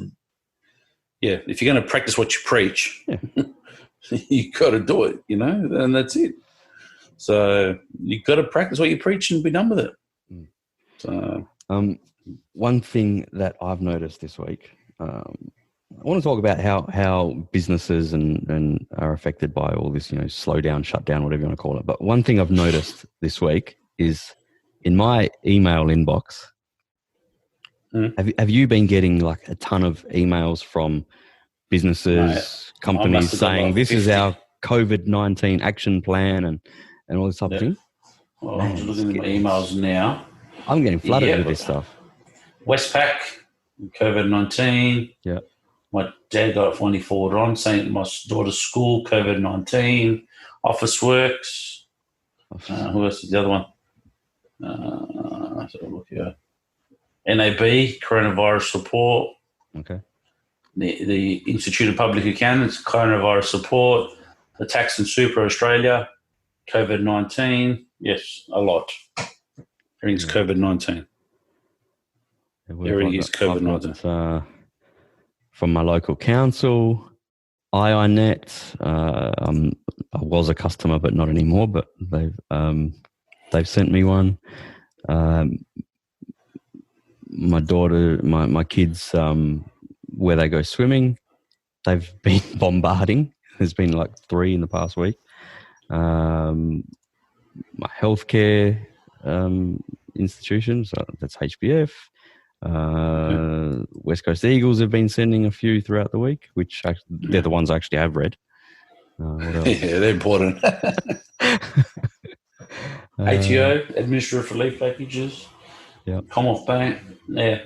if you're going to practice what you preach, you got to do it, and that's it. So you got to practice what you preach and be done with it. So, one thing that I've noticed this week, I want to talk about how businesses and are affected by all this, slow down, shut down, whatever you want to call it. But one thing I've noticed this week is in my email inbox. Have you been getting like a ton of emails from businesses, companies saying this is our COVID-19 action plan and all this type of thing? Well, I'm just looking at my emails now. I'm getting flooded with this stuff. Westpac, COVID-19. Yeah. My dad got it finally forwarded on, saying my daughter's school, COVID-19. Office Works. Who else is the other one? Let's have a look here. NAB, coronavirus support. Okay. The Institute of Public Accountants, coronavirus support. The Tax and Super Australia, COVID-19. Yes, a lot. Everything's COVID-19. There it is, COVID-19. From my local council, IINet. I was a customer, but not anymore. But they've sent me one. My daughter, my kids, where they go swimming, they've been bombarding. There's been like 3 in the past week. My healthcare institutions, that's HBF. West Coast Eagles have been sending a few throughout the week, which they're the ones I actually have read. Yeah, they're important. ATO, Administrative Relief Packages. Yeah. Commonwealth Bank. Yeah.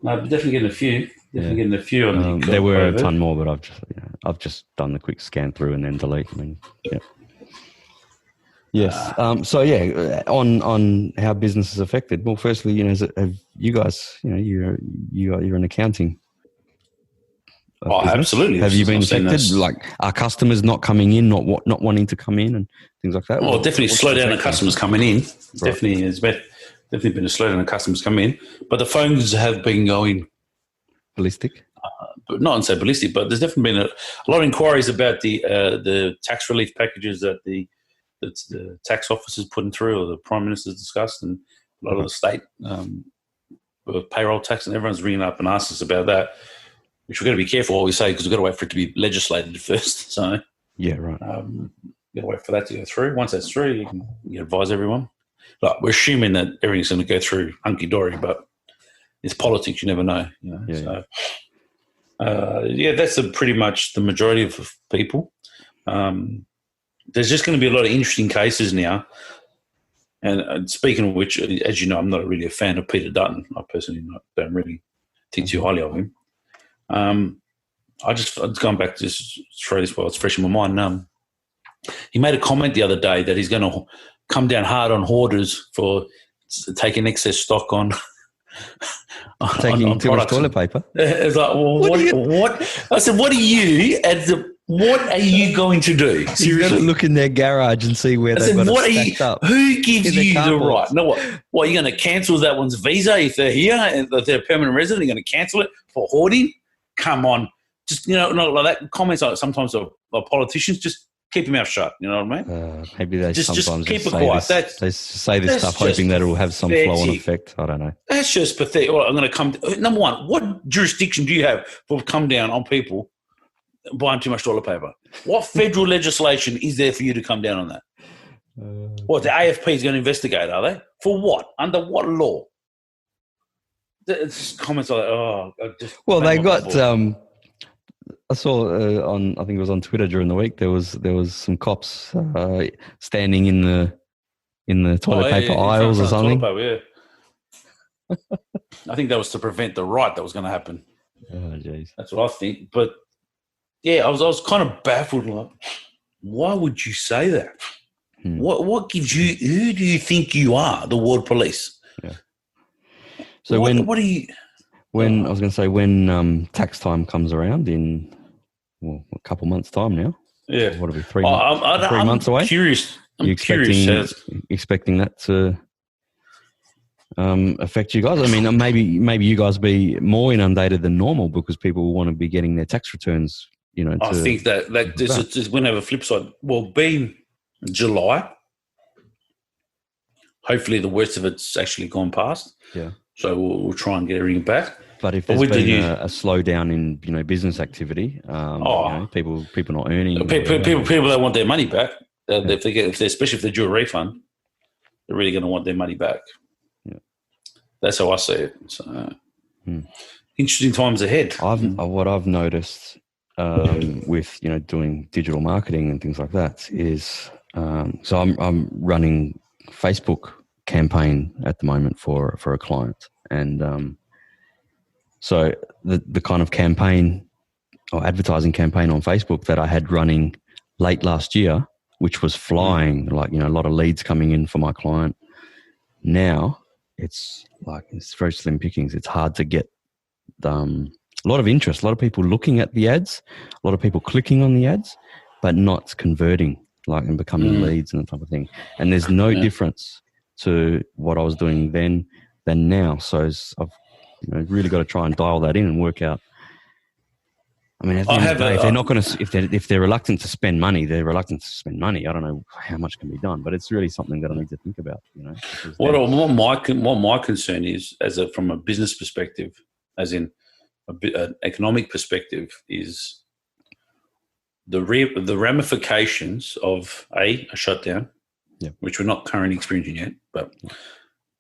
No, but definitely getting a few. Getting a few on the there were COVID. A ton more, but I've just done the quick scan through and then delete. Yeah. Yes. On how business is affected. Well, firstly, have you guys, you're an accounting. Business. Absolutely. Have you been affected? Like, are customers not coming in, not wanting to come in, and things like that? Well, definitely slow down the customers coming in. Right. Definitely been a slowdown of customers coming in, but the phones have been going ballistic. But not say ballistic, but there's definitely been a lot of inquiries about the tax relief packages that the tax officers putting through, or the Prime Minister's discussed, and a lot of the state payroll tax, and everyone's ringing up and asking us about that. Which we've got to be careful what we say, because we've got to wait for it to be legislated first. So yeah, right. Got to wait for that to go through. Once that's through, you can advise everyone. Like, we're assuming that everything's going to go through hunky-dory, but it's politics. You never know. Yeah. So, that's pretty much the majority of people. There's just going to be a lot of interesting cases now. And speaking of which, as you know, I'm not really a fan of Peter Dutton. I personally don't really think too highly of him. I've gone back to just throw this while it's fresh in my mind. He made a comment the other day that he's going to come down hard on hoarders for taking excess stock on taking too much toilet paper. It's like, well, what? I said, what are you going to do? Seriously, you've got to look in their garage and see where they've got it stacked up. Who gives you the right? No, what are you going to cancel that one's visa if they're here and if they're a permanent resident? You're going to cancel it for hoarding? Come on, just not like that. Comments like sometimes of politicians, just keep your mouth shut. You know what I mean? Maybe they just keep it quiet. They say this stuff hoping that it will have some flow-on effect. I don't know. That's just pathetic. Well, I'm going to come. Number one, what jurisdiction do you have for come down on people buying too much toilet paper? What federal legislation is there for you to come down on that? What, the AFP is going to investigate? Are they? For what? Under what law? It's comments like, they got. I saw I think it was on Twitter during the week. There was some cops standing in the toilet paper aisles or something. Paper, yeah. I think that was to prevent the riot that was going to happen. Oh, jeez. That's what I think. But yeah, I was kind of baffled. Like, why would you say that? What gives you? Who do you think you are? The ward police. Yeah. So when tax time comes around in a couple months' time now. Yeah. What will be 3 months? 3 months away. I'm curious. Expecting that to affect you guys? I mean, maybe you guys be more inundated than normal because people will want to be getting their tax returns. I think that there's going to have a flip side. Well, being July, hopefully the worst of it's actually gone past. Yeah. So we'll try and get everything back. But if there's been a slowdown in business activity, people not earning, people that want their money back, especially if they do a refund, they're really going to want their money back. Yeah. That's how I see it. So interesting times ahead. What I've noticed with doing digital marketing and things like that is so I'm running Facebook campaign at the moment for a client, and so the kind of campaign or advertising campaign on Facebook that I had running late last year, which was flying, a lot of leads coming in for my client. Now it's very slim pickings. It's hard to get a lot of interest, a lot of people looking at the ads, a lot of people clicking on the ads, but not converting and becoming leads and that type of thing. And there's no difference to what I was doing then than now. So I've really got to try and dial that in and work out. I mean, at the end of the day, if they're not going to, if they're reluctant to spend money, they're reluctant to spend money. I don't know how much can be done, but it's really something that I need to think about. What my concern is, from a business perspective, as in an economic perspective, is the ramifications of a shutdown, which we're not currently experiencing yet, but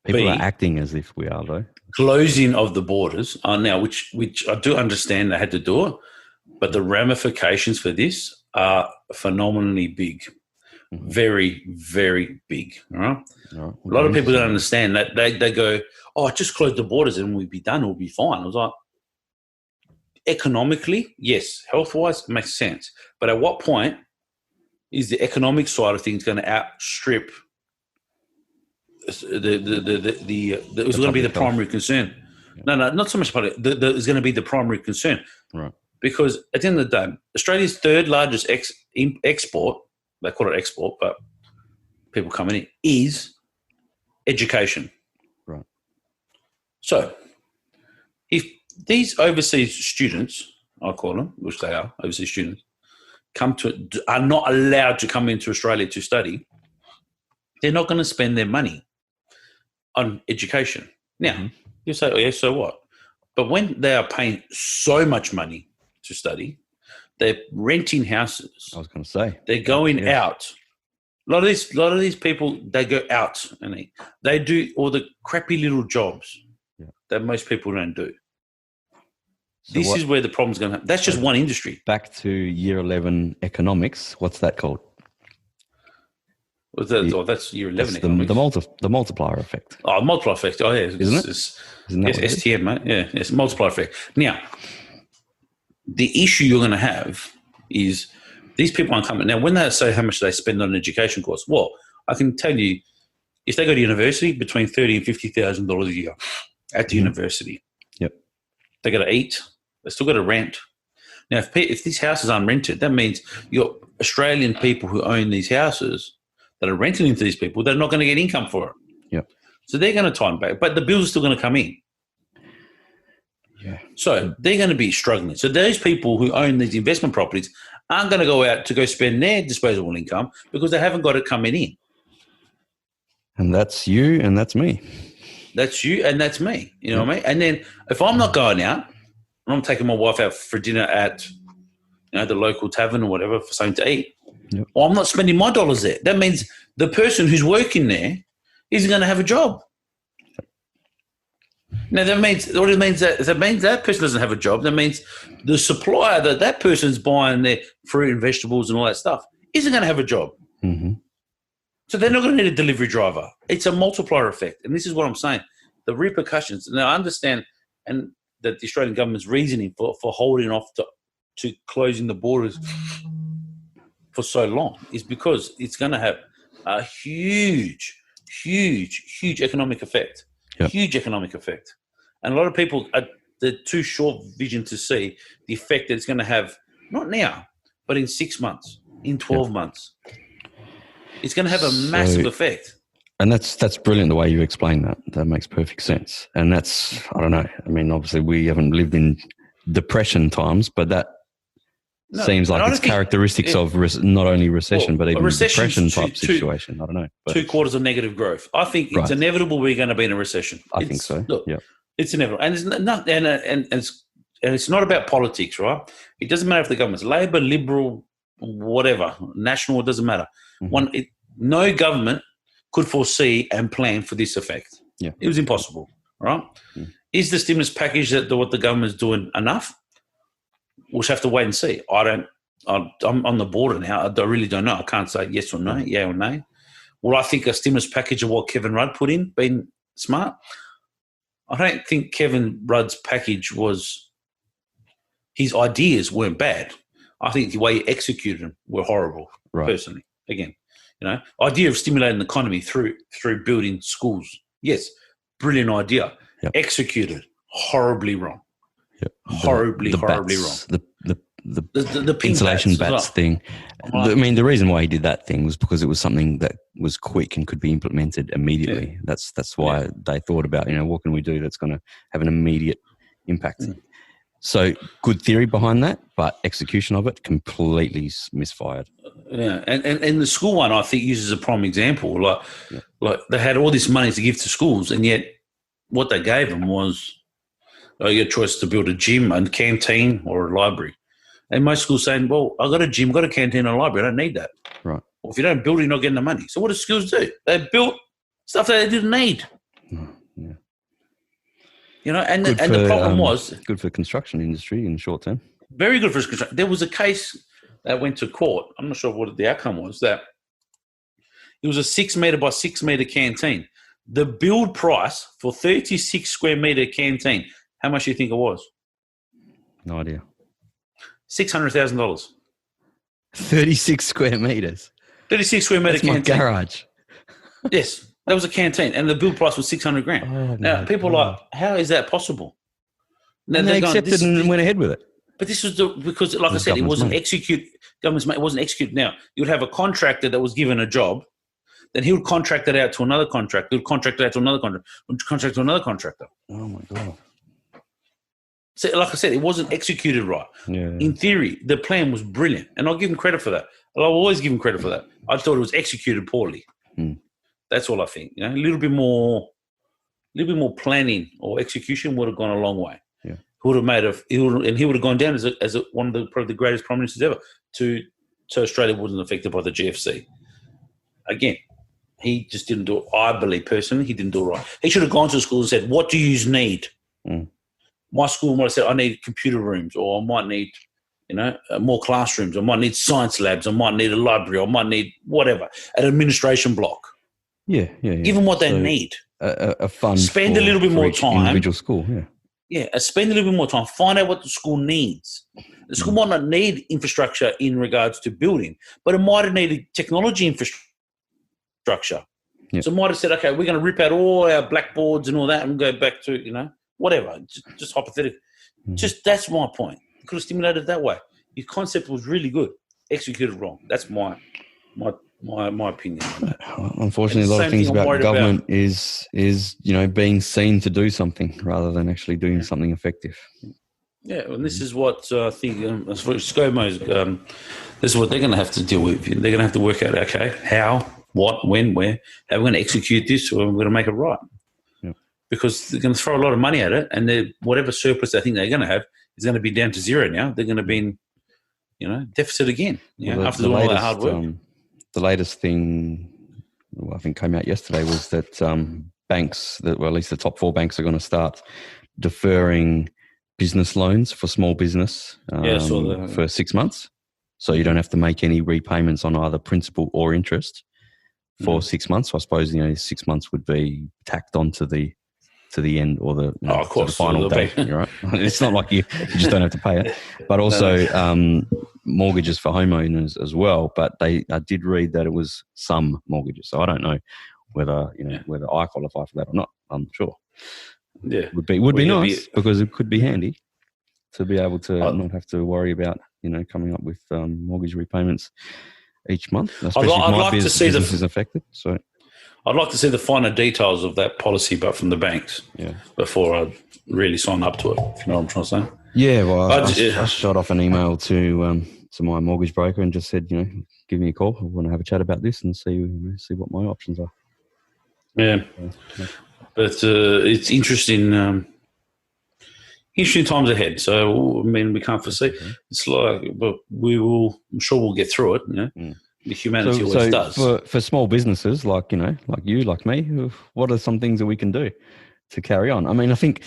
people are acting as if we are, though. Closing of the borders are now, which I do understand they had to do it, but the ramifications for this are phenomenally big, very, very big. All right? A lot of people don't understand that. They go, "Oh, just close the borders and we'll be done. We'll be fine." I was like, economically, yes, health-wise, it makes sense. But at what point is the economic side of things going to outstrip it was going to be the primary concern? No, not so much public. It's going to be the primary concern, right? Because at the end of the day, Australia's third largest export, they call it export, but people coming in, is education. Right. So if these overseas students, I call them, which they are, overseas students, are not allowed to come into Australia to study, they're not going to spend their money on education. Now, you say, "Oh, yeah, so what?" But when they are paying so much money to study, they're renting houses. I was going to say. They're going out. A lot of these people, they go out and they do all the crappy little jobs that most people don't do. So this is where the problem's going to happen. That's just one industry. Back to year 11 economics. What's that called? That's year 11 economics. The multiplier effect. Oh, multiplier effect. Oh, yeah. Isn't it? Isn't that STM, mate. Yeah, it's multiplier effect. Now, the issue you're going to have is these people aren't coming. Now, when they say how much they spend on an education course, well, I can tell you, if they go to university, between $30,000 and $50,000 a year at the university. Yep. They got to eat. They still got to rent. Now, if these houses aren't rented, that means your Australian people who own these houses that are renting into these people, they're not going to get income for it. Yep. So they're going to time back, but the bills are still going to come in. Yeah. So they're going to be struggling. So those people who own these investment properties aren't going to go out to go spend their disposable income because they haven't got it coming in. And that's you and that's me. That's you and that's me. You know what I mean? And then if I'm not going out and I'm taking my wife out for dinner at the local tavern or whatever for something to eat, well, I'm not spending my dollars there. That means the person who's working there isn't going to have a job. Now, that means that person doesn't have a job. That means the supplier that person's buying their fruit and vegetables and all that stuff isn't going to have a job. Mm-hmm. So they're not going to need a delivery driver. It's a multiplier effect. And this is what I'm saying. The repercussions. Now, I understand and that the Australian government's reasoning for holding off to closing the borders for so long is because it's going to have a huge economic effect. Yep. Huge economic effect. And a lot of people they're too short vision to see the effect that it's going to have, not now, but in 6 months, in 12 months. It's going to have a massive effect. And that's brilliant the way you explain that. That makes perfect sense. And that's, I don't know, I mean, obviously we haven't lived in depression times, but that seems like it's characteristics of not only recession, but even depression type situation. I don't know. 2 quarters of negative growth. I think it's inevitable we're going to be in a recession. I think so. Look, it's inevitable. And it's not about politics, right? It doesn't matter if the government's Labor, Liberal, whatever, national, it doesn't matter. Mm-hmm. No government could foresee and plan for this effect. Yeah. It was impossible, right? Mm. Is the stimulus package that what the government's doing enough? We'll just have to wait and see. I'm on the border now. I really don't know. I can't say yes or no, yeah or no. Will I think a stimulus package of what Kevin Rudd put in been smart? I don't think Kevin Rudd's package his ideas weren't bad. I think the way he executed them were horrible, personally. Again, idea of stimulating the economy through building schools. Yes, brilliant idea. Yep. Executed horribly wrong. Yep. Horribly wrong. the pin insulation bats bats thing. I mean, the reason why he did that thing was because it was something that was quick and could be implemented immediately. Yeah. That's why they thought about, what can we do that's going to have an immediate impact. So good theory behind that, but execution of it completely misfired. Yeah, and the school one I think uses a prime example. Like they had all this money to give to schools, and yet what they gave them was your choice to build a gym, a canteen, or a library. And most schools saying, "Well, I got a gym, got a canteen, and a library. I don't need that." Right. Well, if you don't build it, you're not getting the money. So what do schools do? They built stuff that they didn't need. Yeah. And the problem was good for the construction industry in the short term. Very good for construction. There was a case that went to court. I'm not sure what the outcome was. That it was a 6 metre by 6 metre canteen. The build price for 36 square metre canteen. How much do you think it was? No idea. $600,000. 36 square metres. 36 square metre canteen. That's my garage. Yes. That was a canteen, and the build price was $600,000. Oh, now, people are like, how is that possible? Now, and they accepted and went ahead with it. But this was because, like I said, it wasn't executed. It wasn't executed. Now, you would have a contractor that was given a job, then he would contract it out to another contractor, he would contract it out to another contractor, would contract to another contractor. Oh, my God. So, like I said, it wasn't executed right. Yeah. In theory, the plan was brilliant, and I'll give him credit for that. I'll always give him credit for that. I thought it was executed poorly. That's all I think. A little bit more planning or execution would have gone a long way. Yeah, he would have gone down as one of probably the greatest prime ministers ever. So Australia wasn't affected by the GFC. Again, he just didn't do it. I believe personally, he didn't do it right. He should have gone to the school and said, "What do you need?" My school might have said, "I need computer rooms, or I might need, more classrooms. I might need science labs. I might need a library. I might need whatever, an administration block." Yeah. Give them what they need. A fund. Spend a little bit more time. Individual school, spend a little bit more time. Find out what the school needs. The school might not need infrastructure in regards to building, but it might have needed technology infrastructure. Yeah. So it might have said, okay, we're going to rip out all our blackboards and all that and go back to, whatever, just hypothetical. Just that's my point. You could have stimulated that way. Your concept was really good, executed wrong. That's my opinion. Unfortunately, a lot of things about government is being seen to do something rather than actually doing something effective. Yeah, and this is what I think ScoMo's. This is what they're going to have to deal with. They're going to have to work out, okay, how, what, when, where, how we're going to execute this, or we're going to make it right. Yeah. Because they're going to throw a lot of money at it, and whatever surplus they think they're going to have is going to be down to zero now. They're going to be in, deficit again. After doing all that hard work. The latest thing, I think came out yesterday, was that banks, at least the top 4 banks, are going to start deferring business loans for small business for 6 months. So you don't have to make any repayments on either principal or interest for 6 months. So I suppose 6 months would be tacked onto the end or the, of course, the final date. Right? It's not like you just don't have to pay it, but also mortgages for homeowners as well. But I did read that it was some mortgages, so I don't know whether whether I qualify for that or not. I'm not sure. Yeah, would be nice because it could be handy to be able to not have to worry about coming up with mortgage repayments each month, especially if my business is affected. So I'd like to see the finer details of that policy, but from the banks, before I really sign up to it. If you know what I'm trying to say? Yeah, well, I shot off an email to my mortgage broker and just said, give me a call. I want to have a chat about this and see what my options are. Yeah, but it's interesting. Interesting times ahead. So we can't foresee. It's like, but I'm sure we'll get through it. The humanity always does. For small businesses like you, like me, what are some things that we can do to carry on? I mean, I think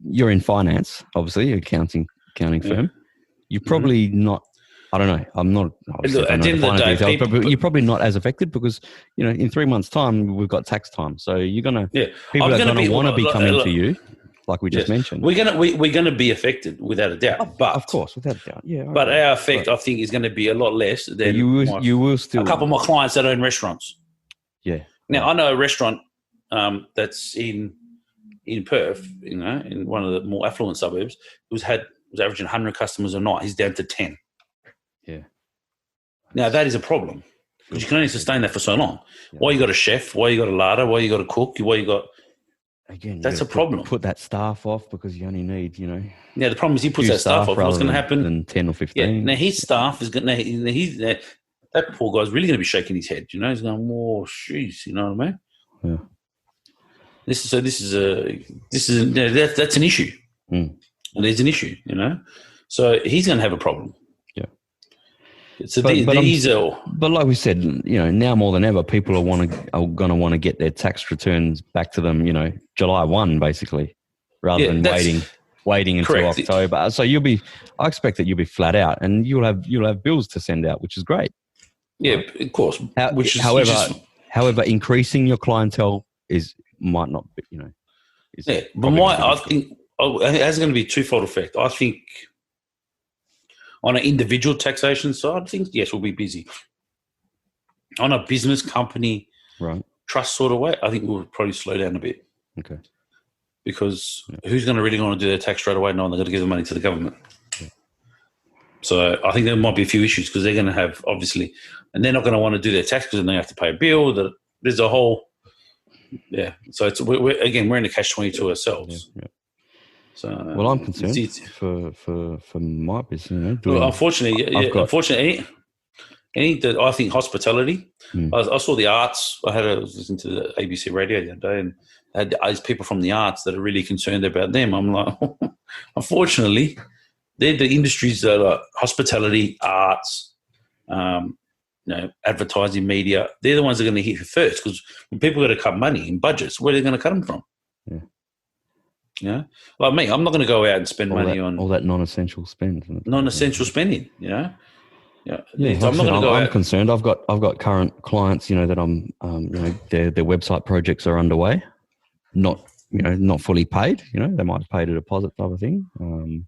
you're in finance, obviously, accounting firm. You're probably not. I don't know. I'm not. Look, at the end of the day, but you're probably not as affected because in 3 months' time we've got tax time. So you're gonna people are gonna want to be coming to you. Like we just mentioned, we're gonna be affected without a doubt. But of course, without a doubt, yeah. But our effect, I think, is going to be a lot less than you will still a couple of my clients that own restaurants. Yeah. Now I know a restaurant that's in Perth, in one of the more affluent suburbs, was was averaging 100 customers a night. He's down to 10. Yeah. Now, that is a problem because you can only sustain that for so long. Yeah. Why you got a chef? Why you got a larder? Why you got a cook? Why you got... Again, that's a problem. Put that staff off because you only need, Yeah, the problem is he puts that staff off. What's going to happen? Than 10 or 15. Yeah, now his staff is going to... that poor guy's really going to be shaking his head, He's going, oh, jeez, you know what I mean? Yeah. That's an issue. Mm. And there's an issue, So he's going to have a problem. Yeah. So but like we said, now more than ever, people are going to want to get their tax returns back to them, July 1, basically, rather than waiting until correct. October. So I expect that you'll be flat out, and you'll have bills to send out, which is great. Yeah, of course. However, increasing your clientele might not be, but I think it has going to be a twofold effect. I think on an individual taxation side, I think, yes, we'll be busy. On a business company, right, trust sort of way, I think we'll probably slow down a bit. Okay. Because who's going to really want to do their tax straight away knowing they're going to give the money to the government? Yeah. So I think there might be a few issues because they're going to have, obviously, and they're not going to want to do their tax because then they have to pay a bill. There's a whole, So we're in a catch-22 ourselves. Yeah. So I'm concerned for my business. Unfortunately, I think hospitality. I saw the arts. I was listening to the ABC radio the other day, and had people from the arts that are really concerned about them. I'm like, unfortunately, they're the industries that are hospitality, arts, advertising, media. They're the ones that are going to hit first because when people got to cut money in budgets, where are they going to cut them from? Yeah. Like me, I'm not going to go out and spend money on all that non-essential spend. Non-essential spending, Yeah. I'm concerned. I've got current clients, that I'm, their website projects are underway, not fully paid. They might have paid a deposit type of thing. I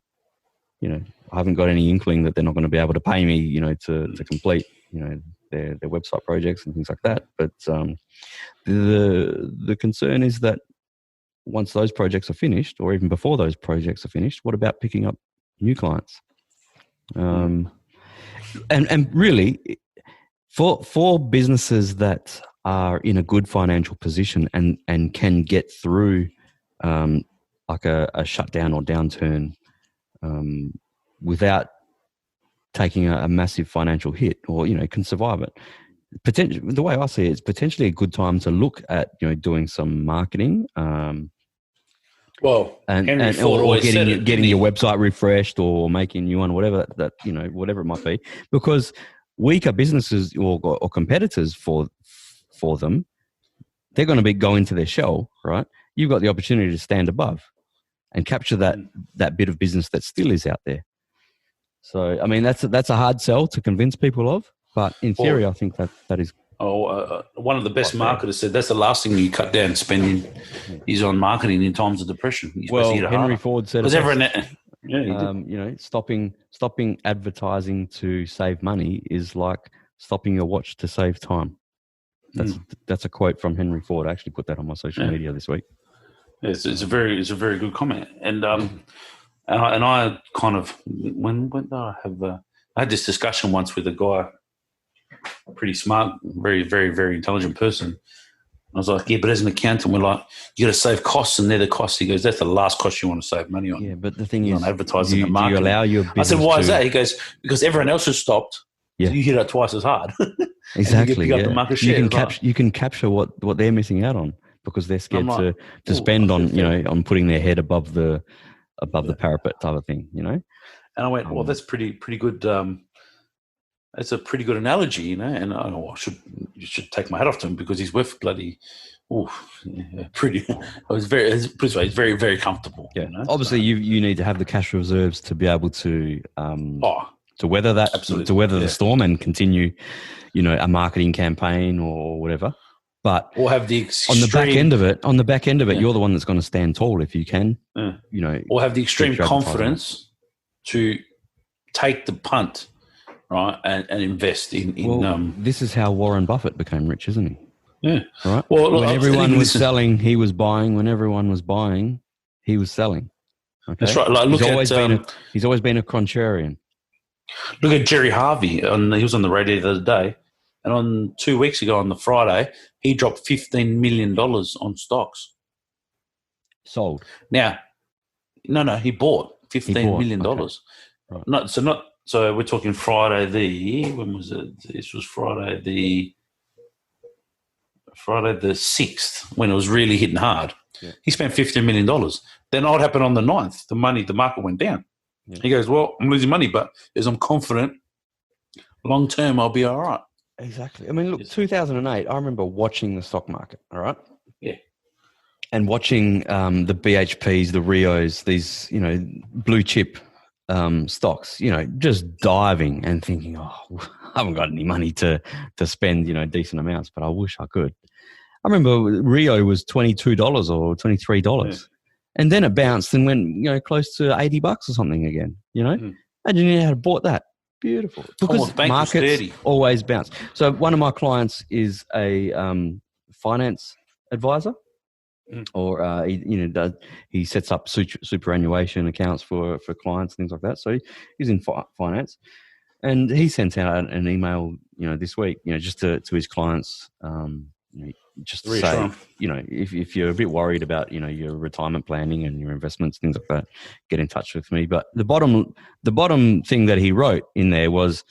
haven't got any inkling that they're not going to be able to pay me, to complete, their website projects and things like that. But the concern is that once those projects are finished, or even before those projects are finished, what about picking up new clients? And really, for businesses that are in a good financial position and can get through like a shutdown or downturn without taking a massive financial hit, or can survive it. The way I see it, it's potentially a good time to look at doing some marketing. Or getting your website refreshed or making a new one, whatever whatever it might be, because weaker businesses or competitors for them, they're going to be going to their shell, right? You've got the opportunity to stand above and capture that bit of business that still is out there. So, I mean, that's a hard sell to convince people of, but in theory, I think that is. One of the best marketers said that's the last thing you cut down spending is on marketing in times of depression. Henry Ford said, it stopping advertising to save money is like stopping your watch to save time. That's a quote from Henry Ford. I actually put that on my social media this week. It's a very good comment, and I kind of when I had this discussion once with a guy. Pretty smart, very, very, very intelligent person. I was like, but as an accountant, we're like, you got to save costs, and they're the costs. He goes, that's the last cost you want to save money on. Yeah, but the thing is, advertising and marketing. Do you allow your business I said, why is that? He goes, because everyone else has stopped. Yeah. So you hit it twice as hard. Exactly. You, the market share you can capture what they're missing out on because they're scared to spend on putting their head above the parapet type of thing, And I went, well, that's pretty good. It's a pretty good analogy, And I should take my hat off to him because he's worth bloody, pretty. It's very, very comfortable. Yeah, obviously you need to have the cash reserves to be able to weather that, absolutely. To weather the storm and continue, a marketing campaign or whatever. But or have the extreme, on the back end of it, you're the one that's going to stand tall if you can. Or have the extreme confidence to take the punt. Right, and invest in. This is how Warren Buffett became rich, isn't he? Yeah. Right. Well, when everyone was selling, he was buying. When everyone was buying, he was selling. Okay? That's right. Like, He's always been a contrarian. look at Jerry Harvey. He was on the radio the other day, and on 2 weeks ago on the Friday, he dropped $15 million on stocks. Sold. Now, no, he bought $15 million. Okay. Right. So we're talking Friday when was it? This was Friday the 6th, when it was really hitting hard. Yeah. He spent $15 million. Then what happened on the 9th? The market went down. Yeah. He goes, well, I'm losing money, but as I'm confident, long term, I'll be all right. Exactly. I mean, look, 2008, I remember watching the stock market, all right? Yeah. And watching the BHPs, the Rios, these, blue chip stocks, just diving and thinking, I haven't got any money to spend, decent amounts, but I wish I could. I remember Rio was $22 or $23. Yeah. And then it bounced and went, close to $80 or something again, Imagine you had bought that. Beautiful. Because markets always bounce. So one of my clients is a finance advisor. Or he sets up superannuation accounts for clients, things like that. So he's in finance, and he sent out an email, this week, just to his clients, just to say, if you're a bit worried about, your retirement planning and your investments, things like that, get in touch with me. But the bottom thing that he wrote in there was,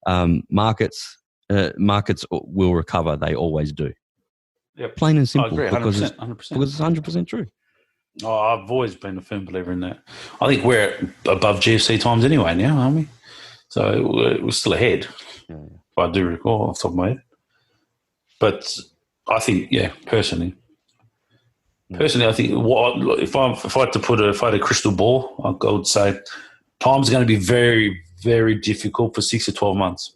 markets will recover. They always do. Yep. Plain and simple. I agree, 100%, 100%. Because it's 100% true. Oh, I've always been a firm believer in that. I think we're above GFC times anyway now, aren't we? So we're still ahead, if I do recall off the top of my head. But I think, personally, I think if I had a crystal ball, I would say time's going to be very, very difficult for 6 to 12 months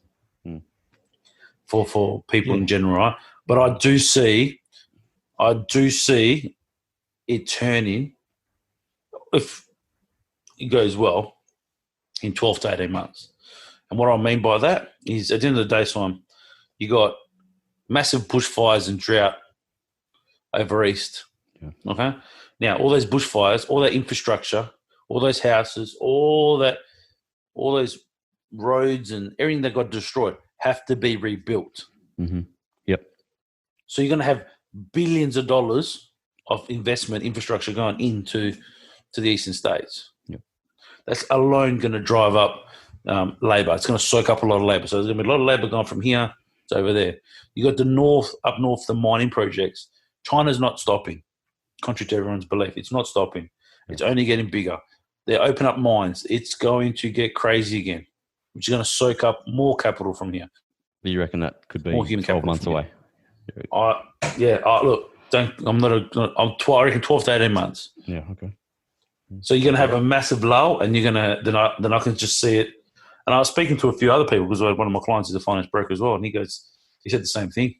for people in general, right? But I do see it turning, if it goes well, in 12 to 18 months. And what I mean by that is, at the end of the day, Simon, you got massive bushfires and drought over east. Yeah. Okay? Now, all those bushfires, all that infrastructure, all those houses, all those roads and everything that got destroyed have to be rebuilt. Mm-hmm. Yep. So you're going to have billions of dollars of investment infrastructure going into the eastern states. Yep. That's alone going to drive up labour. It's going to soak up a lot of labour. So there's going to be a lot of labour going from here to over there. You got up north, the mining projects. China's not stopping, contrary to everyone's belief. It's not stopping. It's only getting bigger. They open up mines. It's going to get crazy again, which is going to soak up more capital from here. You reckon that could be 12 months away? Look, I reckon 12 to 18 months. Yeah, okay. So you're going to have a massive lull, and you're going to then I can just see it. And I was speaking to a few other people, because one of my clients is a finance broker as well, and he said the same thing.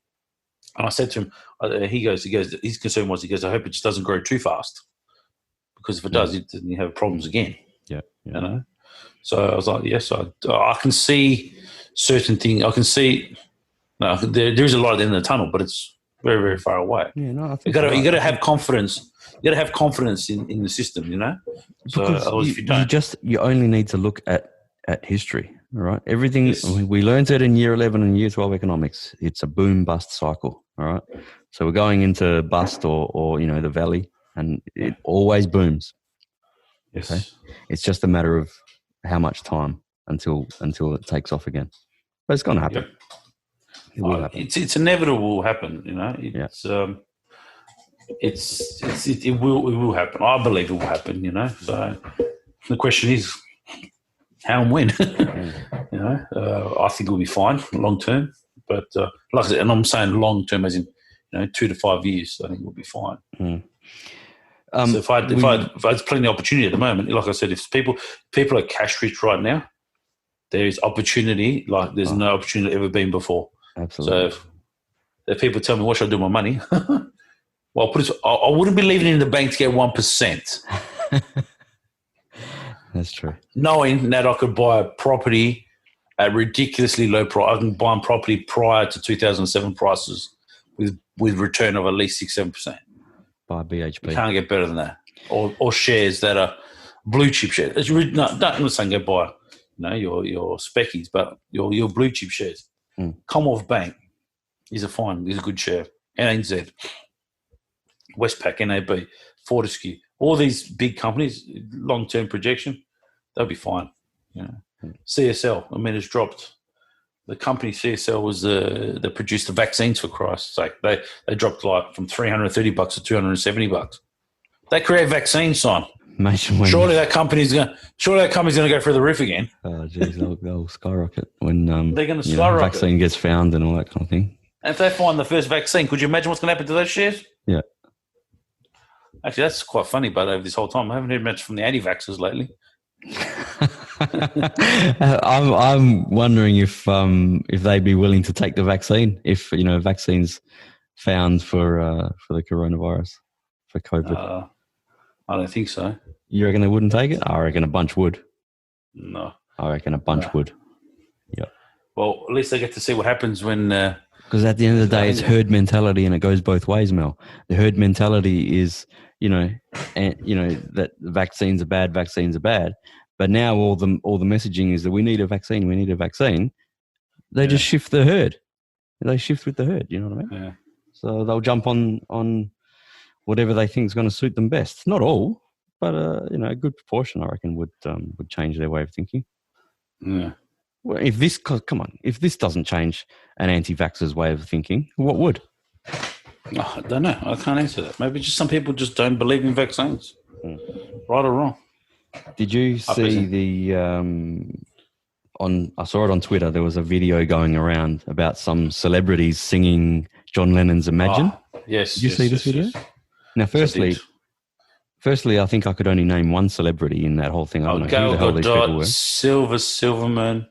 And I said to him, his concern was, I hope it just doesn't grow too fast, because if it does, then you have problems again. Yeah. So I was like, yes, I can see certain things. I can see. No, there is a light at the end of the tunnel, but it's very, very far away. Yeah, no, I think you got to have confidence. You got to have confidence in the system, So because if you don't, you only need to look at history, all right? Everything we learned it in year 11 and year 12 economics. It's a boom bust cycle, all right? So we're going into bust or the valley, and it always booms. Yes. Okay? It's just a matter of how much time until it takes off again. But it's going to happen. Yep. It will happen. It's inevitable. Will happen. It will happen. I believe it will happen. So the question is, how and when? I think we'll be fine long term. But like I said, and I'm saying long term as in 2 to 5 years. I think we'll be fine. So if I had plenty of opportunity at the moment, like I said, if people are cash rich right now, there is opportunity like there's no opportunity ever been before. Absolutely. So if people tell me what should I do with my money, well, I wouldn't be leaving it in the bank to get 1%. That's true. Knowing that I could buy a property at ridiculously low price. I can buy a property prior to 2007 prices with return of at least 6-7%. By BHP. You can't get better than that. Or shares that are blue chip shares. No, I'm not saying go buy, your speckies, but your blue chip shares. Commonwealth Bank is a good share. NNZ, Westpac, NAB, Fortescue, all these big companies, long-term projection, they'll be fine. CSL, it's dropped. The company CSL was they produced the vaccines, for Christ's sake. They dropped like from $330 to $270. They create vaccines, son. Surely that company's going to go through the roof again. Oh, geez, they'll skyrocket when they're going to skyrocket. Vaccine gets found and all that kind of thing. And if they find the first vaccine, could you imagine what's going to happen to those shares? Yeah. Actually, that's quite funny. But over this whole time, I haven't heard much from the anti-vaxxers lately. I'm wondering if they'd be willing to take the vaccine if vaccines found for the coronavirus, for COVID. I don't think so. You reckon they wouldn't take it? I reckon a bunch would. No. I reckon a bunch would. Yeah. Well, at least they get to see what happens when. Because at the end of the day, it's herd mentality, and it goes both ways, Mel. The herd mentality is, that vaccines are bad. But now all the messaging is that we need a vaccine. They just shift the herd. They shift with the herd. You know what I mean? Yeah. So they'll jump on whatever they think is going to suit them best. Not all, but a good proportion, I reckon, would change their way of thinking. Yeah. Well, if this doesn't change an anti-vaxxer's way of thinking, what would? I don't know. I can't answer that. Maybe just some people just don't believe in vaccines, right or wrong. Did you see the I saw it on Twitter. There was a video going around about some celebrities singing John Lennon's Imagine. Yes. Did you see this video? Yes. Now, firstly, I think I could only name one celebrity in that whole thing. I don't know who the hell these people were. Silverman,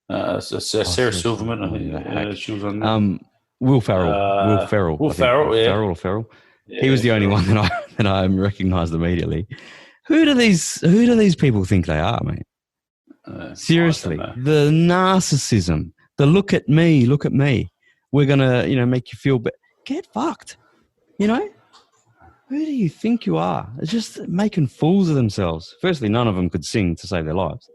Sarah Silverman. I think she was on there. Will Ferrell. Ferrell. Yeah, he was the only one that I recognised immediately. Who do these people think they are, mate? Seriously, the narcissism, the look at me. We're gonna, make you feel better. Get fucked. Who do you think you are? It's just making fools of themselves. Firstly, none of them could sing to save their lives.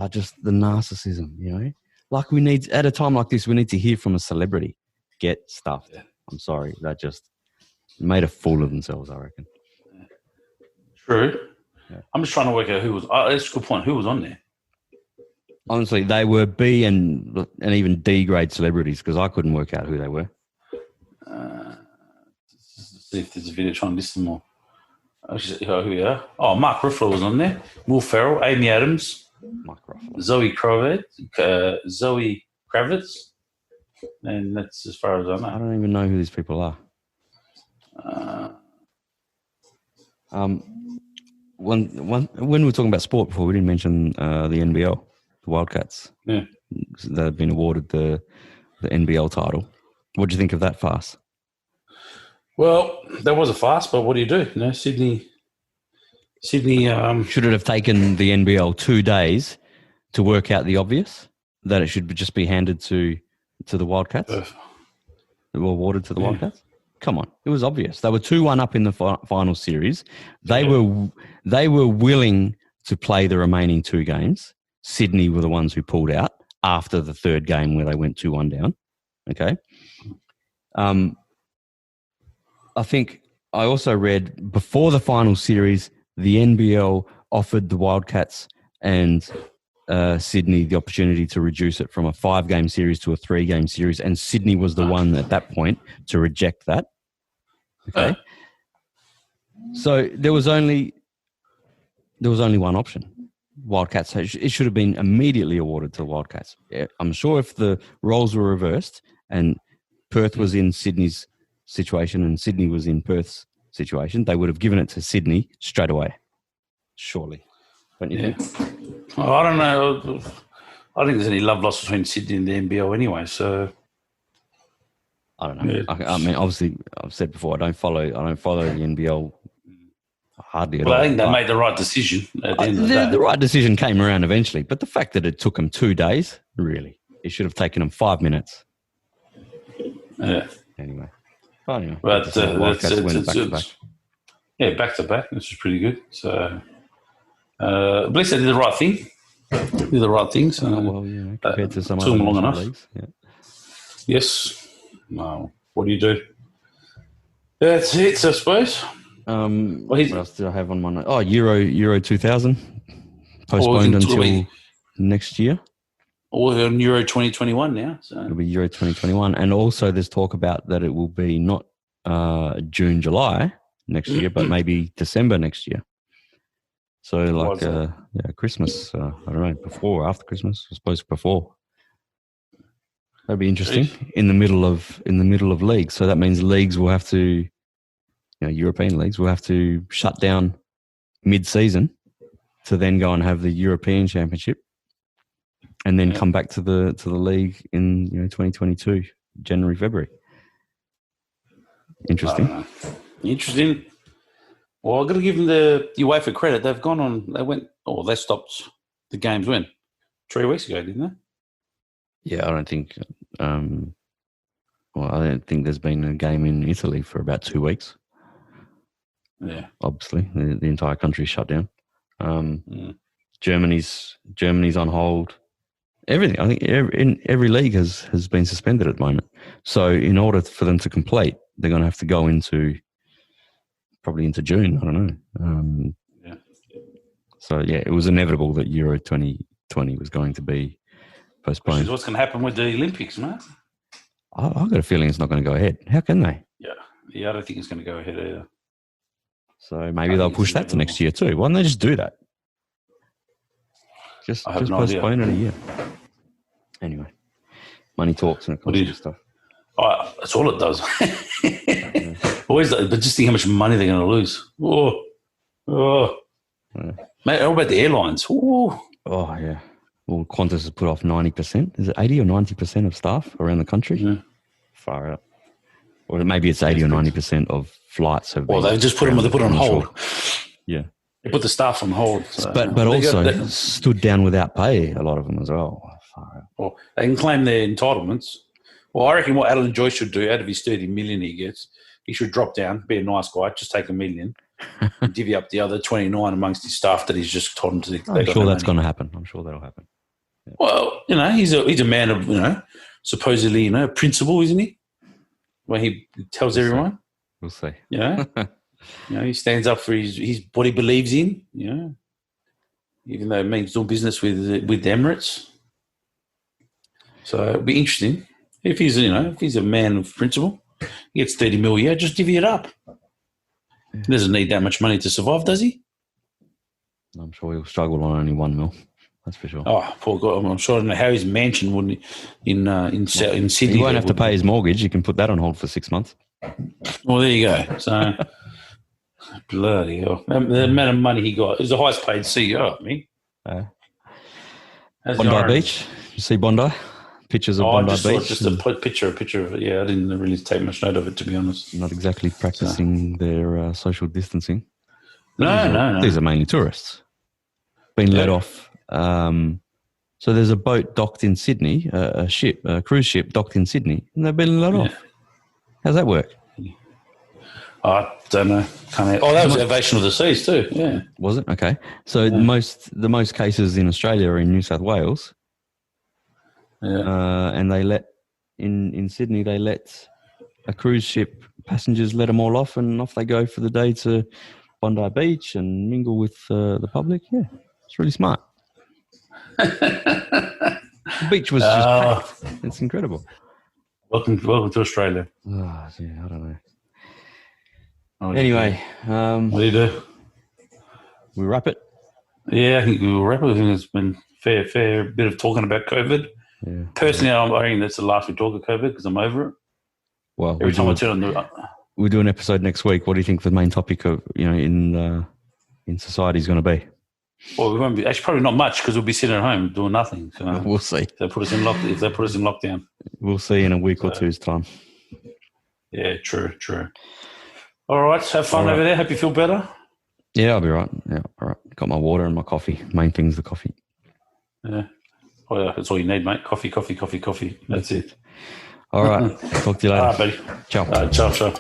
Just the narcissism, Like we need, at a time like this, we need to hear from a celebrity. Get stuffed. Yeah. I'm sorry. That just made a fool of themselves, I reckon. True. Yeah. I'm just trying to work out who was, that's a good point. Who was on there? Honestly, they were B and even D grade celebrities because I couldn't work out who they were. See if there's a video trying to list them all. Here we are. Mark Ruffalo was on there. Will Ferrell, Amy Adams, Mark Ruffalo, Zoe Kravitz, and that's as far as I know. I don't even know who these people are. When we were talking about sport before, we didn't mention the NBL, the Wildcats. Yeah, they've been awarded the NBL title. What do you think of that farce? Well, that was a farce, but what do you do? Sydney. Should it have taken the NBL 2 days to work out the obvious that it should just be handed to the Wildcats? They were awarded to the Wildcats. Come on, it was obvious. They were 2-1 up in the final series. They were willing to play the remaining 2 games. Sydney were the ones who pulled out after the 3rd game where they went 2-1 down. Okay. I think I also read before the final series, the NBL offered the Wildcats and Sydney the opportunity to reduce it from a 5-game series to a 3-game series, and Sydney was the one at that point to reject that. Okay, so there was only one option. Wildcats. It should have been immediately awarded to the Wildcats. I'm sure if the roles were reversed and Perth was in Sydney's situation and Sydney was in Perth's situation, they would have given it to Sydney straight away. Surely. Don't you think? I don't know. I don't think there's any love lost between Sydney and the NBL anyway, so I don't know. Yeah. I mean, obviously, I've said before, I don't follow the NBL hardly at all. Well, I think they made the right decision at the end of the day. The right decision came around eventually, but the fact that it took them 2 days, really, it should have taken them 5 minutes. Yeah. Anyway. But back to back. Yeah, back to back. This is pretty good. So At least they did the right thing. Did the right things. Compared to some took other them long enough. leagues. Yeah. Yes. No. What do you do? That's it, I suppose. What else did I have on my note? Oh, Euro 2000 postponed until next year. Or on Euro 2021 now. So. It'll be Euro 2021. And also there's talk about that it will be not June, July next year, but maybe December next year. So like Christmas, I don't know, before or after Christmas, I suppose before. That'd be interesting. In the middle of leagues. So that means leagues will have to, European leagues will have to shut down mid-season to then go and have the European Championship, and then come back to the league in 2022, January, February. Interesting. Interesting. Well, I've got to give them the UEFA credit. They stopped the games 3 weeks ago, didn't they? Yeah, I don't think. I don't think there's been a game in Italy for about 2 weeks. Yeah, obviously the entire country shut down. Germany's on hold. Everything. I think every league has been suspended at the moment. So in order for them to complete, they're going to have to go probably into June. I don't know. So it was inevitable that Euro 2020 was going to be postponed. What's going to happen with the Olympics, mate? I've got a feeling it's not going to go ahead. How can they? Yeah, I don't think it's going to go ahead either. So maybe they'll push that to next year too. Why don't they just do that? Just postpone it a year. Anyway, money talks when it comes to stuff. Oh, that's all it does. Always, but just think how much money they're going to lose. Mate, how about the airlines? Oh, yeah. Well, Qantas has put off 90%. Is it 80 or 90% of staff around the country? Yeah. Far out. Or maybe it's 80 or 90% of flights have been. Well, they just put them on hold. Yeah. They put the staff on hold. So, but also stood down without pay, a lot of them as well. Far out. Well, they can claim their entitlements. Well, I reckon what Alan Joyce should do out of his 30 million he gets, he should drop down, be a nice guy, just take $1 million, and divvy up the other 29 amongst his staff that he's just told him to. I'm sure that's going to happen. I'm sure that'll happen. Yeah. Well, he's a man of, supposedly, principle, isn't he? When he tells everyone. We'll see. He stands up for his what he believes in, even though it means doing business with Emirates. So it'll be interesting. If he's a man of principle, he gets 30 mil a year, just divvy it up. He doesn't need that much money to survive, does he? I'm sure he'll struggle on only 1 mil. That's for sure. Oh, poor guy. I'm sure I don't know how his mansion wouldn't in Sydney. He won't have to pay his mortgage. You can put that on hold for 6 months. Well, there you go. So, bloody hell. The amount of money he got. He's the highest paid CEO, I mean. Bondi Beach. You see Bondi? Pictures of Bondi Beach. Just a picture of it. Yeah, I didn't really take much note of it, to be honest. Not exactly practicing their social distancing. No. These are mainly tourists. Been let off. So there's a boat docked in Sydney, a cruise ship docked in Sydney, and they've been let off. How's that work? I don't know. That was Elevation of the Seas too. Yeah, was it? Okay. So the most cases in Australia are in New South Wales. Yeah. And they let in Sydney. They let a cruise ship passengers let them all off, and off they go for the day to Bondi Beach and mingle with the public. Yeah, it's really smart. The beach was just packed. It's incredible. Welcome to Australia. Oh, yeah, I don't know. Anyway, what do you do? We wrap it. Yeah, I think we'll wrap it. I think it's been fair bit of talking about COVID. Yeah. Personally, I think that's the last we talk of COVID because I'm over it. Well, every time I turn on we'll do an episode next week. What do you think the main topic of in society is going to be? Well, we won't be. Actually, probably not much because we'll be sitting at home doing nothing. So we'll see. If they put us in lockdown, we'll see in a week or two's time. Yeah, true. All right, have fun over there. Hope you feel better. Yeah, I'll be right. Yeah, all right. Got my water and my coffee. Main thing's the coffee. Yeah. Oh, yeah, that's all you need, mate. Coffee. That's it. All right. Talk to you later. All right, buddy. Ciao. Ciao.